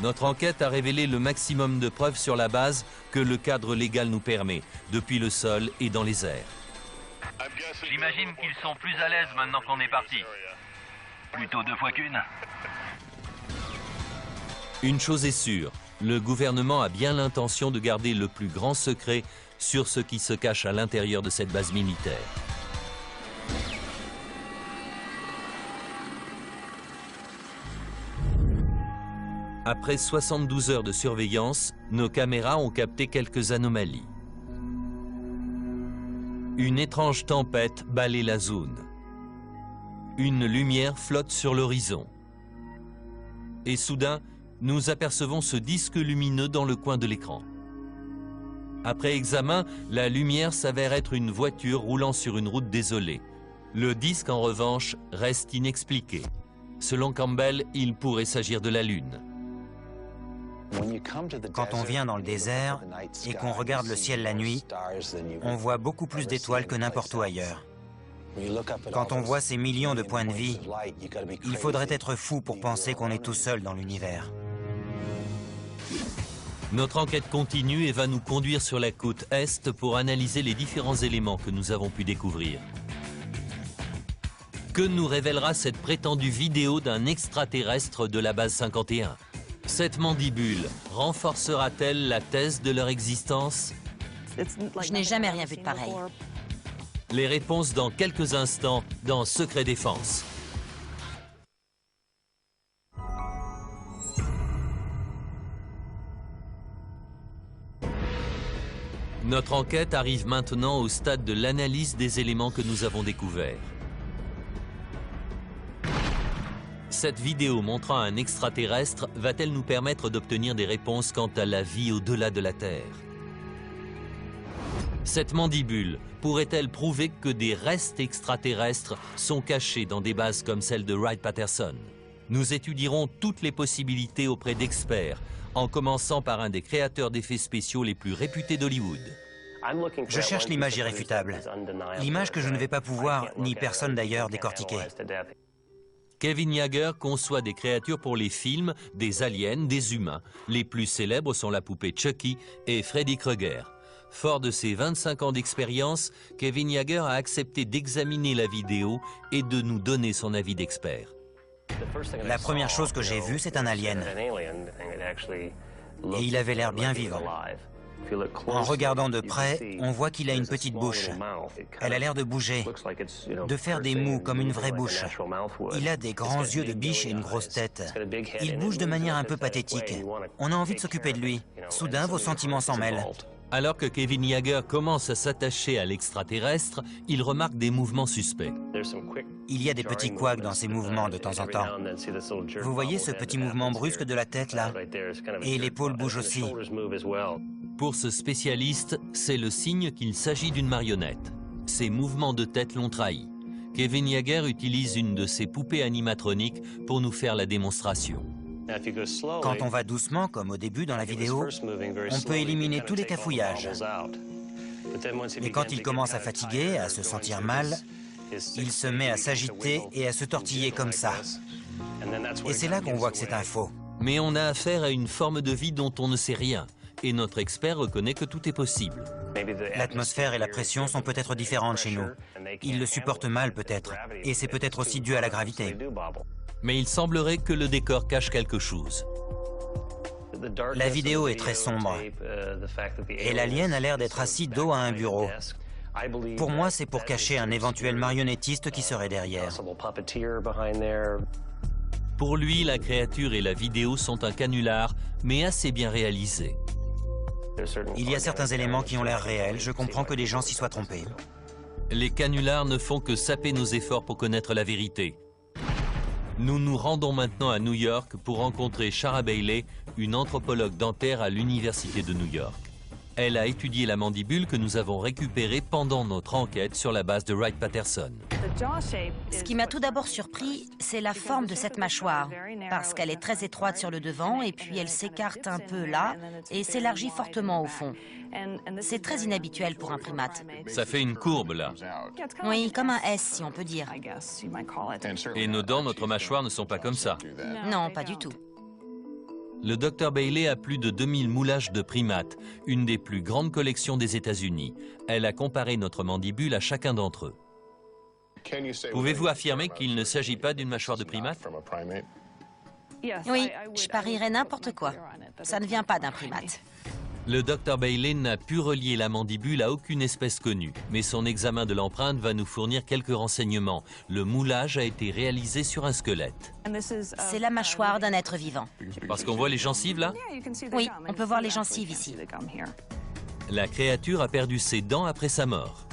Notre enquête a révélé le maximum de preuves sur la base que le cadre légal nous permet, depuis le sol et dans les airs. J'imagine qu'ils sont plus à l'aise maintenant qu'on est parti. Plutôt 2 fois qu'une. Une chose est sûre, le gouvernement a bien l'intention de garder le plus grand secret sur ce qui se cache à l'intérieur de cette base militaire. Après 72 heures de surveillance, nos caméras ont capté quelques anomalies. Une étrange tempête balaie la zone. Une lumière flotte sur l'horizon. Et soudain, nous apercevons ce disque lumineux dans le coin de l'écran. Après examen, la lumière s'avère être une voiture roulant sur une route désolée. Le disque, en revanche, reste inexpliqué. Selon Campbell, il pourrait s'agir de la Lune. Quand on vient dans le désert et qu'on regarde le ciel la nuit, on voit beaucoup plus d'étoiles que n'importe où ailleurs. Quand on voit ces millions de points de vie, il faudrait être fou pour penser qu'on est tout seul dans l'univers. Notre enquête continue et va nous conduire sur la côte Est pour analyser les différents éléments que nous avons pu découvrir. Que nous révélera cette prétendue vidéo d'un extraterrestre de la base 51 ? Cette mandibule renforcera-t-elle la thèse de leur existence? Je n'ai jamais rien vu de pareil. Les réponses dans quelques instants dans Secret Défense. Notre enquête arrive maintenant au stade de l'analyse des éléments que nous avons découverts. Cette vidéo montrant un extraterrestre va-t-elle nous permettre d'obtenir des réponses quant à la vie au-delà de la Terre? Cette mandibule pourrait-elle prouver que des restes extraterrestres sont cachés dans des bases comme celle de Wright-Patterson? Nous étudierons toutes les possibilités auprès d'experts, en commençant par un des créateurs d'effets spéciaux les plus réputés d'Hollywood. Je cherche l'image irréfutable. L'image que je ne vais pas pouvoir, ni personne d'ailleurs, décortiquer. Kevin Yeager conçoit des créatures pour les films, des aliens, des humains. Les plus célèbres sont la poupée Chucky et Freddy Krueger. Fort de ses 25 ans d'expérience, Kevin Yeager a accepté d'examiner la vidéo et de nous donner son avis d'expert. La première chose que j'ai vue, c'est un alien. Et il avait l'air bien vivant. En regardant de près, on voit qu'il a une petite bouche. Elle a l'air de bouger, de faire des mous comme une vraie bouche. Il a des grands yeux de biche et une grosse tête. Il bouge de manière un peu pathétique. On a envie de s'occuper de lui. Soudain, vos sentiments s'en mêlent. Alors que Kevin Yeager commence à s'attacher à l'extraterrestre, il remarque des mouvements suspects. Il y a des petits couacs dans ces mouvements de temps en temps. Vous voyez ce petit mouvement brusque de la tête là? Et l'épaule bouge aussi. Pour ce spécialiste, c'est le signe qu'il s'agit d'une marionnette. Ces mouvements de tête l'ont trahi. Kevin Yeager utilise une de ses poupées animatroniques pour nous faire la démonstration. Quand on va doucement, comme au début dans la vidéo, on peut éliminer tous les cafouillages. Mais quand il commence à fatiguer, à se sentir mal, il se met à s'agiter et à se tortiller comme ça. Et c'est là qu'on voit que c'est un faux. Mais on a affaire à une forme de vie dont on ne sait rien. Et notre expert reconnaît que tout est possible. L'atmosphère et la pression sont peut-être différentes chez nous. Ils le supportent mal peut-être. Et c'est peut-être aussi dû à la gravité. Mais il semblerait que le décor cache quelque chose. La vidéo est très sombre. Et l'alien a l'air d'être assis dos à un bureau. Pour moi, c'est pour cacher un éventuel marionnettiste qui serait derrière. Pour lui, la créature et la vidéo sont un canular, mais assez bien réalisé. Il y a certains éléments qui ont l'air réels. Je comprends que des gens s'y soient trompés. Les canulars ne font que saper nos efforts pour connaître la vérité. Nous nous rendons maintenant à New York pour rencontrer Shara Bailey, une anthropologue dentaire à l'Université de New York. Elle a étudié la mandibule que nous avons récupérée pendant notre enquête sur la base de Wright-Patterson. Ce qui m'a tout d'abord surpris, c'est la forme de cette mâchoire, parce qu'elle est très étroite sur le devant et puis elle s'écarte un peu là et s'élargit fortement au fond. C'est très inhabituel pour un primate. Ça fait une courbe là. Oui, comme un S si on peut dire. Et nos dents, notre mâchoire ne sont pas comme ça. Non, pas du tout. Le Dr Bailey a plus de 2000 moulages de primates, une des plus grandes collections des États-Unis. Elle a comparé notre mandibule à chacun d'entre eux. Pouvez-vous affirmer qu'il ne s'agit pas d'une mâchoire de primate? Oui, je parierais n'importe quoi. Ça ne vient pas d'un primate. Le Dr Bailey n'a pu relier la mandibule à aucune espèce connue, mais son examen de l'empreinte va nous fournir quelques renseignements. Le moulage a été réalisé sur un squelette. C'est la mâchoire d'un être vivant. Parce qu'on voit les gencives là? Oui, on peut voir les gencives ici. La créature a perdu ses dents après sa mort.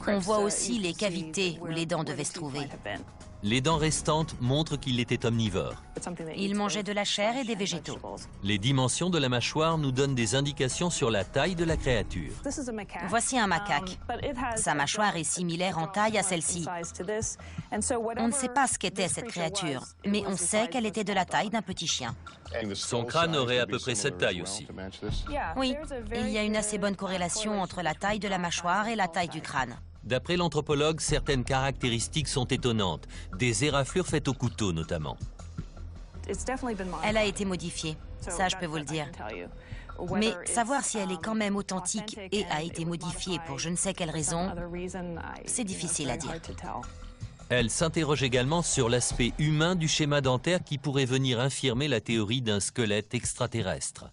On voit aussi les cavités où les dents devaient se trouver. Les dents restantes montrent qu'il était omnivore. Il mangeait de la chair et des végétaux. Les dimensions de la mâchoire nous donnent des indications sur la taille de la créature. Voici un macaque. Sa mâchoire est similaire en taille à celle-ci. On ne sait pas ce qu'était cette créature, mais on sait qu'elle était de la taille d'un petit chien. Son crâne aurait à peu près cette taille aussi. Oui, il y a une assez bonne corrélation entre la taille de la mâchoire et la taille du crâne. D'après l'anthropologue, certaines caractéristiques sont étonnantes. Des éraflures faites au couteau notamment. Elle a été modifiée, ça je peux vous le dire. Mais savoir si elle est quand même authentique et a été modifiée pour je ne sais quelle raison, c'est difficile à dire. Elle s'interroge également sur l'aspect humain du schéma dentaire qui pourrait venir infirmer la théorie d'un squelette extraterrestre.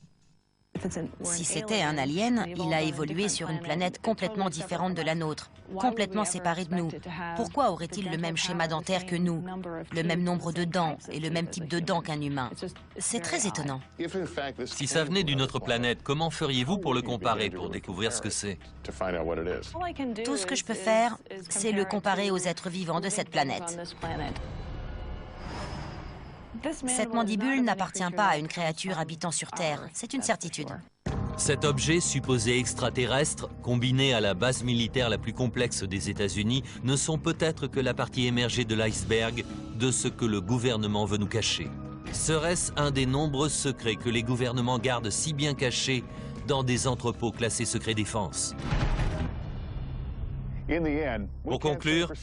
Si c'était un alien, il a évolué sur une planète complètement différente de la nôtre, complètement séparée de nous. Pourquoi aurait-il le même schéma dentaire que nous, le même nombre de dents et le même type de dents qu'un humain? C'est très étonnant. Si ça venait d'une autre planète, comment feriez-vous pour le comparer, pour découvrir ce que c'est? Tout ce que je peux faire, c'est le comparer aux êtres vivants de cette planète. Cette mandibule n'appartient pas à une créature habitant sur Terre, c'est une certitude. Cet objet supposé extraterrestre, combiné à la base militaire la plus complexe des États-Unis, ne sont peut-être que la partie émergée de l'iceberg de ce que le gouvernement veut nous cacher. Serait-ce un des nombreux secrets que les gouvernements gardent si bien cachés dans des entrepôts classés secret défense? Pour conclure,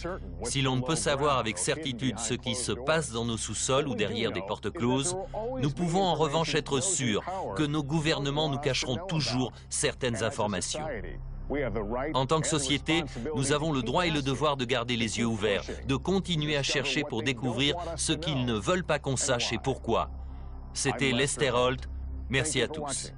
si l'on ne peut savoir avec certitude ce qui se passe dans nos sous-sols ou derrière des portes closes, nous pouvons en revanche être sûrs que nos gouvernements nous cacheront toujours certaines informations. En tant que société, nous avons le droit et le devoir de garder les yeux ouverts, de continuer à chercher pour découvrir ce qu'ils ne veulent pas qu'on sache et pourquoi. C'était Lester Holt. Merci à tous.